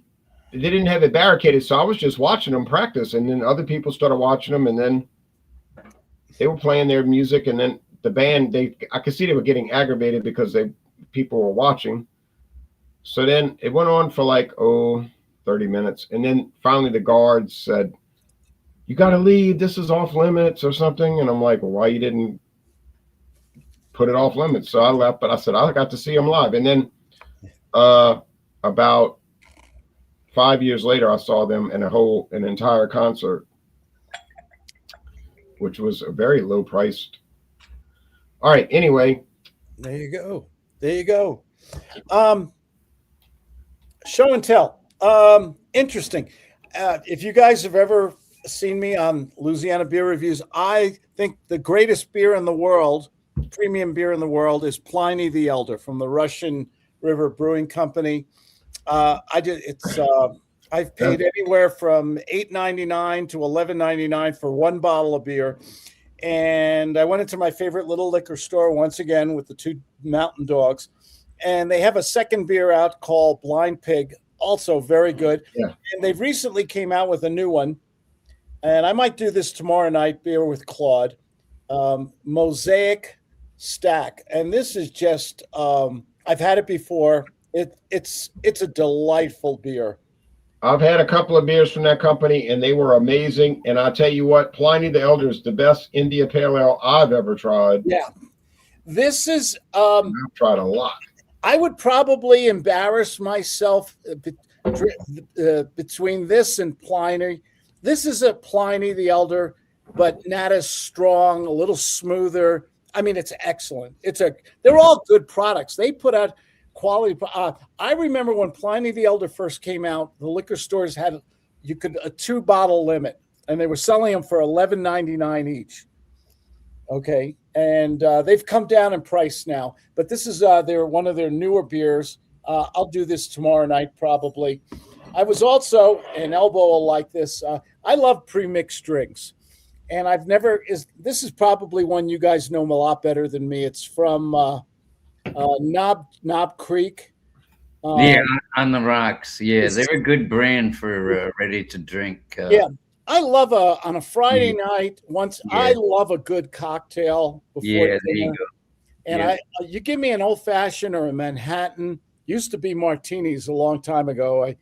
A: They didn't have it barricaded, so I was just watching them practice, and then other people started watching them, and then they were playing their music, and then the band, I could see they were getting aggravated because people were watching. So then it went on for like 30 minutes, and then finally the guards said, "You got to leave. This is off limits or something." And I'm like, "Well, why you didn't put it off limits?" So I left, but I said I got to see them live, and then about 5 years later, I saw them in an entire concert, which was a very low priced. All right. Anyway,
B: there you go. Show and tell. Interesting. If you guys have ever seen me on Louisiana Beer Reviews, I think the greatest beer in the world, premium beer in the world, is Pliny the Elder from the Russian River Brewing Company. I've paid anywhere from $8.99 to $11.99 for one bottle of beer. And I went into my favorite little liquor store once again with the two mountain dogs. And they have a second beer out called Blind Pig, also very good.
A: Yeah.
B: And they've recently came out with a new one. And I might do this tomorrow night, beer with Claude. Mosaic Stack. And this is just, I've had it before. It's a delightful beer.
A: I've had a couple of beers from that company, and they were amazing. And I tell you what, Pliny the Elder is the best India Pale Ale I've ever tried.
B: Yeah, this is.
A: I've tried a lot.
B: I would probably embarrass myself between this and Pliny. This is a Pliny the Elder, but not as strong, a little smoother. I mean, it's excellent. They're all good products. They put out quality. I remember when Pliny the Elder first came out, the liquor stores had a 2-bottle limit, and they were selling them for $11.99 each. Okay, and they've come down in price now, but this is one of their newer beers. I'll do this tomorrow night probably. I was also, and Elbow will like this. I love pre-mixed drinks, and this is probably one you guys know a lot better than me. It's from Knob Creek.
C: Yeah,
B: Um,
C: on the rocks. Yeah,
B: it's-
C: they're a good brand for ready to drink.
B: yeah, I love on a Friday
C: Yeah,
B: night. Once I
C: yeah,
B: love a good cocktail before
C: yeah. There you
B: dinner,
C: go.
B: and
C: Yeah.
B: you give me an old fashioned or a Manhattan. Used to be martinis a long time ago.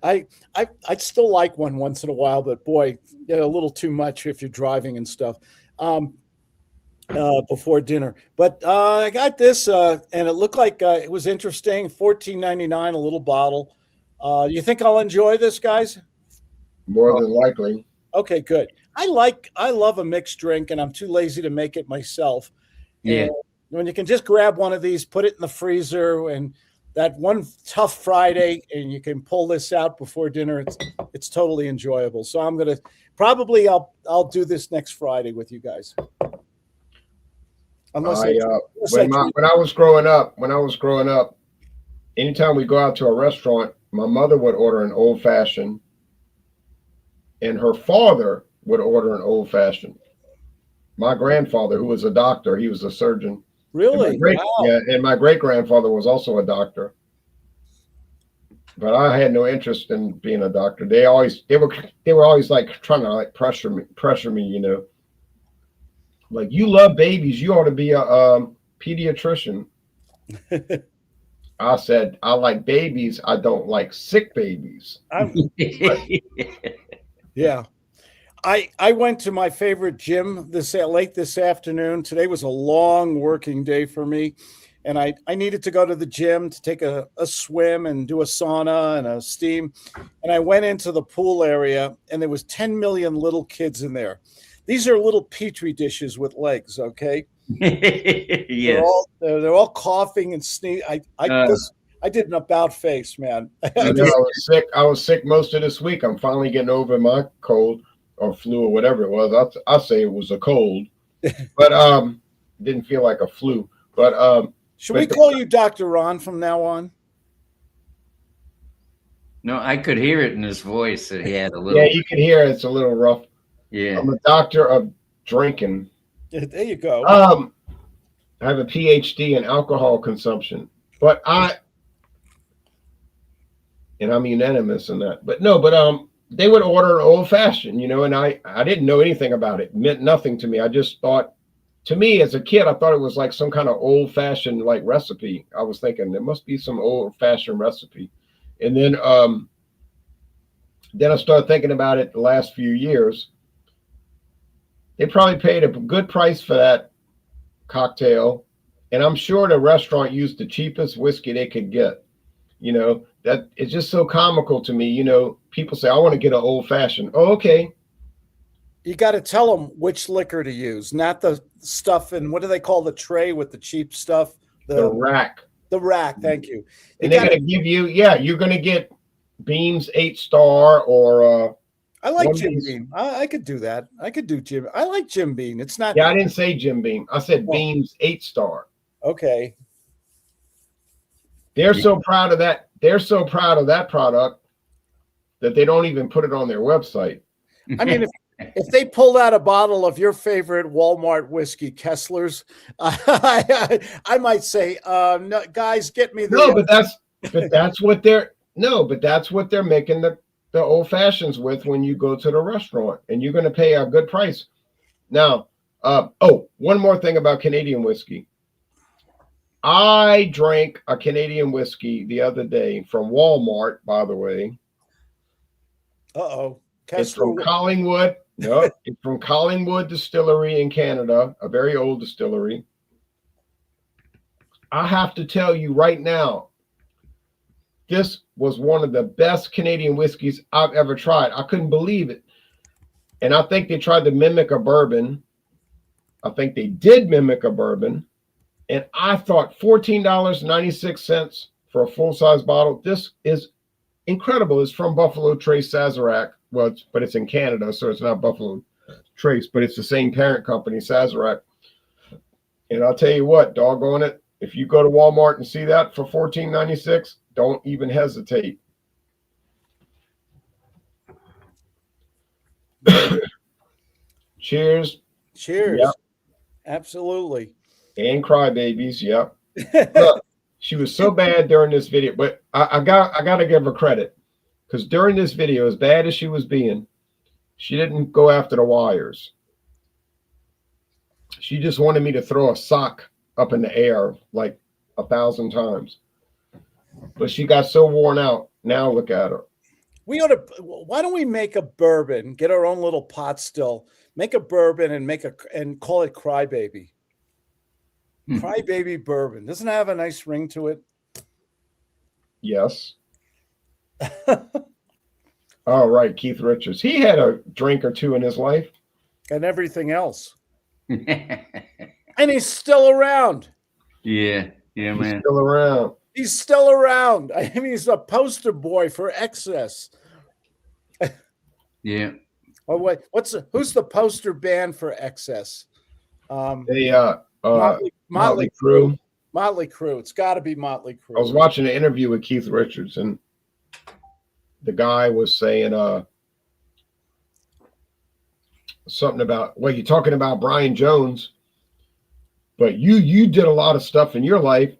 B: I, I still like one once in a while, but boy, yeah, a little too much if you're driving and stuff. Um, before dinner. But I got this, and it looked like it was interesting. 14.99, a little bottle. You think I'll enjoy this, guys?
A: More than likely.
B: Okay, good. I love a mixed drink, and I'm too lazy to make it myself.
C: Yeah.
B: And when you can just grab one of these, put it in the freezer, and that one tough Friday, and you can pull this out before dinner, it's totally enjoyable. So I'm gonna probably I'll do this next Friday with you guys. Unless
A: I
B: unless I treat
A: when I was growing up, anytime we go out to a restaurant, my mother would order an old fashioned, and her father would order an old fashioned. My grandfather, who was a doctor, he was a surgeon. And
B: really, wow.
A: and my great grandfather was also a doctor. But I had no interest in being a doctor. They were always like trying to like pressure me, you know. Like, you love babies, you ought to be a pediatrician. I said, I like babies, I don't like sick babies.
B: Yeah. I went to my favorite gym this late this afternoon. Today was a long working day for me, and I needed to go to the gym to take a swim and do a sauna and a steam. And I went into the pool area, and there was 10 million little kids in there. These are little petri dishes with legs. Okay,
C: Yes.
B: they're all coughing and sneezing.
C: Uh,
B: I did an about face, man.
A: I know I was sick. I was sick most of this week. I'm finally getting over my cold or flu or whatever it was. I say it was a cold, but didn't feel like a flu. But
B: Should we call you Dr. Ron from now on?
C: no, I could hear it in his voice that he had a
A: yeah,
C: little.
A: you can hear it's a little rough.
C: Yeah.
A: I'm a doctor of drinking.
B: There you go.
A: I have a PhD in alcohol consumption, but I'm unanimous in that. But no, but they would order an old fashioned, you know, and I didn't know anything about it. It meant nothing to me. I just thought, to me as a kid, I thought it was like some kind of old fashioned like recipe. I was thinking there must be some old fashioned recipe, and then I started thinking about it the last few years. They probably paid a good price for that cocktail, and I'm sure the restaurant used the cheapest whiskey they could get. You know, that it's just so comical to me. You know, people say, I want to get an old fashioned. Oh, okay.
B: You got to tell them which liquor to use, not the stuff in what do they call the tray with the cheap stuff?
A: The rack.
B: The rack. Thank you.
A: And they're going to give you, you're going to get Beam's 8-star or
B: I like Jim Beam. I could do that. I could do Jim. I like Jim Beam. It's not.
A: Yeah, I didn't say Jim Beam. I said Beam's 8-star.
B: Okay.
A: They're so proud of that. They're so proud of that product that they don't even put it on their website.
B: I mean, if they pulled out a bottle of your favorite Walmart whiskey, Kessler's, I might say, no, guys, get me the.
A: No, but that's what they're making the old fashions with when you go to the restaurant, and you're going to pay a good price. Now, one more thing about Canadian whiskey. I drank a Canadian whiskey the other day from Walmart, by the way.
B: Uh-oh.
A: It's from Collingwood. No, it's from Collingwood Distillery in Canada, a very old distillery. I have to tell you right now, this was one of the best Canadian whiskeys I've ever tried. I couldn't believe it. And I think they tried to mimic a bourbon. I think they did mimic a bourbon. And I thought $14.96 for a full-size bottle. This is incredible. It's from Buffalo Trace Sazerac. Well, but it's in Canada, so it's not Buffalo Trace, but it's the same parent company, Sazerac. And I'll tell you what, doggone it, if you go to Walmart and see that for $14.96, don't even hesitate. Cheers.
B: Cheers.
A: Yep.
B: Absolutely.
A: And crybabies. Yep. Look, she was so bad during this video, but I got to give her credit because during this video, as bad as she was being, she didn't go after the wires. She just wanted me to throw a sock up in the air like 1,000 times. But she got so worn out. Now look at her.
B: We ought to. Why don't we make a bourbon? Get our own little pot still. Make a bourbon and call it Crybaby. Crybaby bourbon. Doesn't it have a nice ring to it?
A: Yes. All right, Keith Richards. He had a drink or two in his life.
B: And everything else. And he's still around.
C: Yeah,
A: He's
C: man.
A: still around.
B: He's still around. I mean, he's a poster boy for excess.
C: Yeah.
B: Oh wait, who's the poster band for excess?
A: They
B: Motley
A: Crue.
B: Motley Crue. It's got to be Motley Crue.
A: I was watching an interview with Keith Richards, and the guy was saying something about, well, you're talking about Brian Jones, but you did a lot of stuff in your life.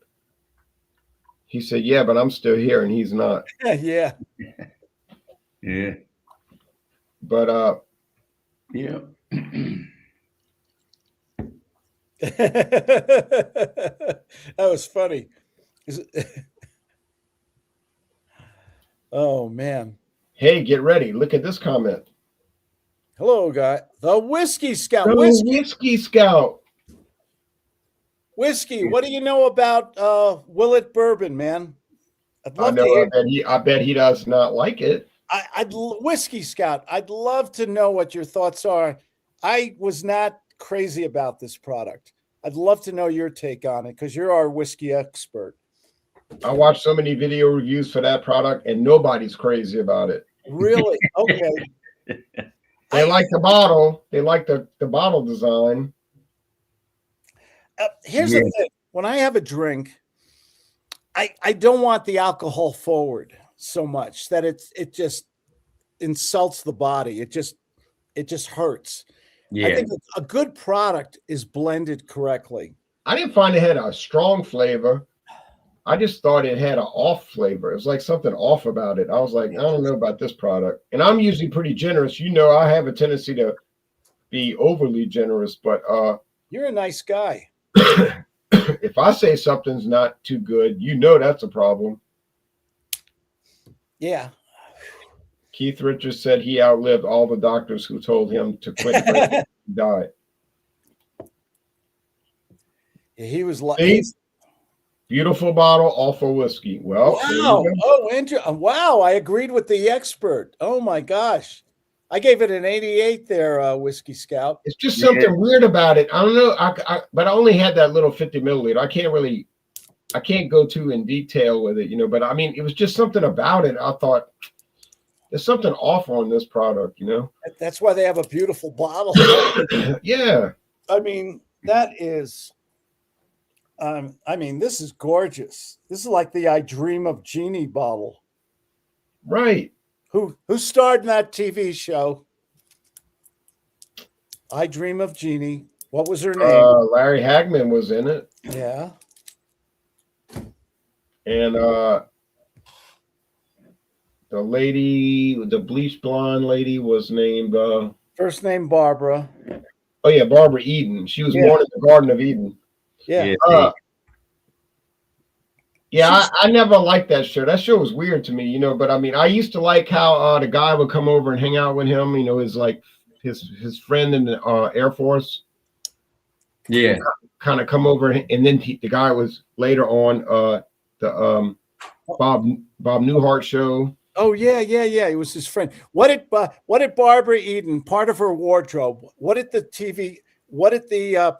A: He said, yeah, but I'm still here, and he's not.
B: Yeah.
C: Yeah.
A: But
C: Yeah.
B: That was funny. Oh man.
A: hey, get ready. Look at this comment.
B: Hello, guy. The Whiskey Scout.
A: The Whiskey Scout.
B: Whiskey. What do you know about Willet Bourbon, man? I'd love to hear.
A: I bet he does not like it.
B: Whiskey Scout. I'd love to know what your thoughts are. I was not crazy about this product. I'd love to know your take on it because you're our whiskey expert.
A: I watched so many video reviews for that product, and nobody's crazy about it.
B: Really? Okay.
A: They like the bottle. They like the bottle design.
B: Here's the thing. When I have a drink, I don't want the alcohol forward so much that it just insults the body. It just hurts.
C: Yeah.
B: I think a good product is blended correctly.
A: I didn't find it had a strong flavor. I just thought it had an off flavor. It was like something off about it. I was like, I don't know about this product. And I'm usually pretty generous. You know, I have a tendency to be overly generous, but
B: you're a nice guy.
A: if I say something's not too good, you know that's a problem.
B: Yeah.
A: Keith Richards said he outlived all the doctors who told him to quit drinking. He died.
B: Yeah, he was like
A: beautiful bottle, awful whiskey. Well,
B: wow. Oh, wow. I agreed with the expert. Oh my gosh. I gave it an 88 there, Whiskey Scout.
A: It's just something weird about it. I don't know. But I only had that little 50 milliliter. I can't go too in detail with it, you know, but I mean, it was just something about it. I thought there's something off on this product, you know?
B: That's why they have a beautiful bottle.
A: Yeah.
B: I mean, that is, this is gorgeous. This is like the I Dream of Jeannie bottle.
A: Right.
B: Who starred in that TV show? I Dream of Jeannie. What was her name?
A: Larry Hagman was in it.
B: Yeah.
A: And the lady, the bleached blonde lady was named
B: first name Barbara.
A: Oh yeah, Barbara Eden. She was born in the Garden of Eden.
B: Yeah.
A: I never liked that show. That show was weird to me, you know, but I mean, I used to like how the guy would come over and hang out with him, you know, his friend in the Air Force.
C: Yeah.
A: Kind of come over, and then the guy was later on the Bob Newhart show.
B: Oh yeah. It was his friend. What did Barbara Eden, part of her wardrobe, what did the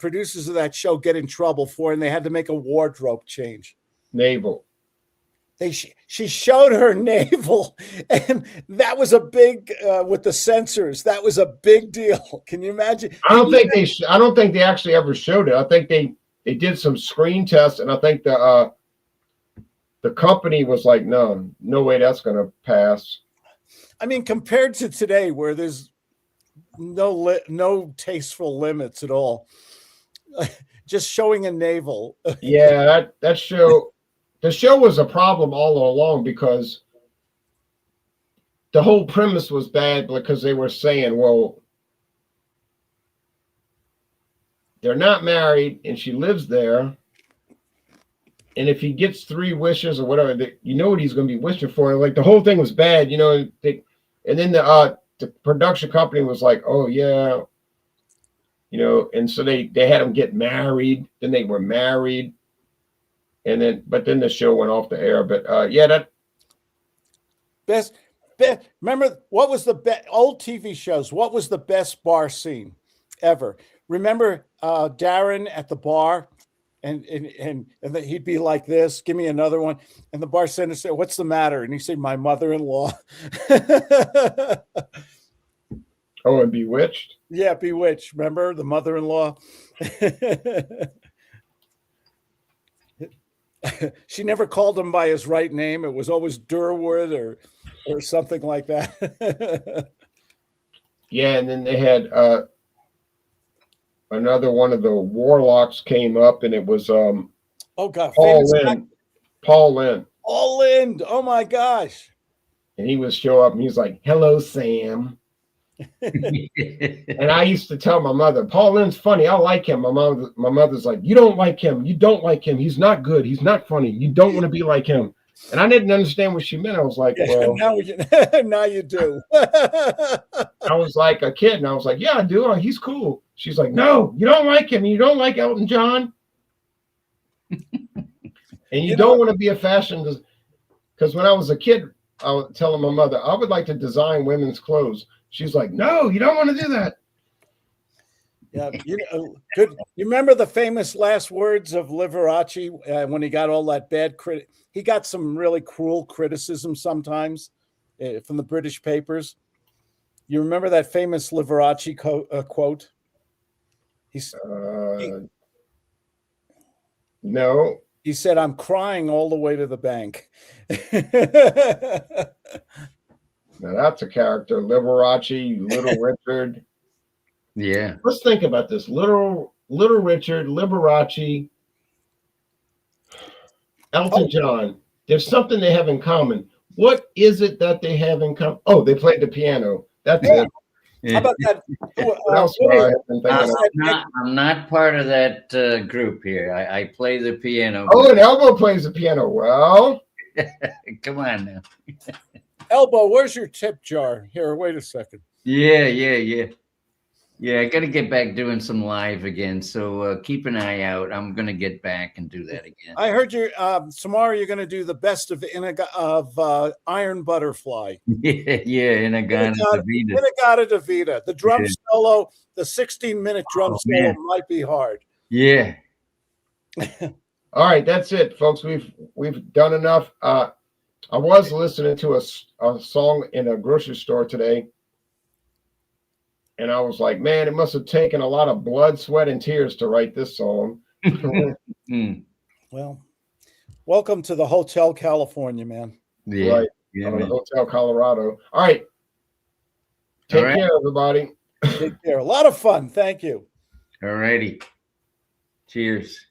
B: producers of that show get in trouble for, and they had to make a wardrobe change?
A: Navel.
B: She showed her navel, and that was a big with the censors. That was a big deal. Can you imagine?
A: I don't think they actually ever showed it. I think they did some screen tests, and I think the company was like, no way that's going to pass.
B: I mean, compared to today, where there's no tasteful limits at all, just showing a navel.
A: Yeah, that show, the show was a problem all along because the whole premise was bad because they were saying, well, they're not married and she lives there. And if he gets 3 wishes or whatever, you know what he's going to be wishing for. Like the whole thing was bad, you know. And then the production company was like, oh yeah, you know. And so they had them get married. Then they were married, and then the show went off the air. But yeah, that
B: Best. Remember what was the old TV shows? What was the best bar scene ever? Remember Darren at the bar? And then he'd be like this, give me another one. And the bartender said, what's the matter? And he said, my mother-in-law.
A: oh, and Bewitched.
B: Yeah, Bewitched. Remember the mother-in-law? She never called him by his right name. It was always Durwood or something like that.
A: Yeah, and then they had another one of the warlocks came up, and it was
B: oh God,
A: Paul Lynde. Paul Lynde.
B: Paul Lynde. Oh my gosh.
A: And he would show up and he's like, hello, Sam. And I used to tell my mother, Paul Lynde's funny. I like him. My mother's like, you don't like him. You don't like him. He's not good. He's not funny. You don't want to be like him. And I didn't understand what she meant. I was like, well,
B: now you do.
A: I was like a kid, and I was like, yeah, I do. Oh, he's cool. She's like, no, you don't like him. You don't like Elton John. And you don't want to be a fashion, because when I was a kid, I was telling my mother, I would like to design women's clothes. She's like, no, you don't want to do that.
B: Yeah, good. You remember the famous last words of Liberace when he got all that bad credit? He got some really cruel criticism sometimes from the British papers. You remember that famous Liberace quote?
A: No.
B: He said, I'm crying all the way to the bank.
A: Now that's a character. Liberace, Little Richard.
C: Yeah.
A: Let's think about this. Little Richard, Liberace, Elton John. There's something they have in common. What is it that they have in common? Oh, they played the piano. That's it.
B: How about that?
C: I'm not part of that group here. I play the piano.
A: Oh, and Elbow plays the piano. Well,
C: come on now.
B: Elbow, where's your tip jar? Here, wait a second.
C: Yeah. I got to get back doing some live again. So keep an eye out. I'm going to get back and do that again.
B: I heard you tomorrow. You're going to do the best of Iron Butterfly.
C: Yeah,
B: Inagata-Davida. The drum solo, the 16-minute drum solo might be hard.
C: Yeah.
A: All right, that's it, folks. We've done enough. I was listening to a song in a grocery store today. And I was like, man, it must have taken a lot of blood, sweat, and tears to write this song.
B: Well, welcome to the Hotel California, man.
C: Yeah.
A: Right.
C: Yeah,
A: Hotel Colorado. All right. Take care, everybody.
B: Take care. A lot of fun. Thank you.
C: All righty. Cheers.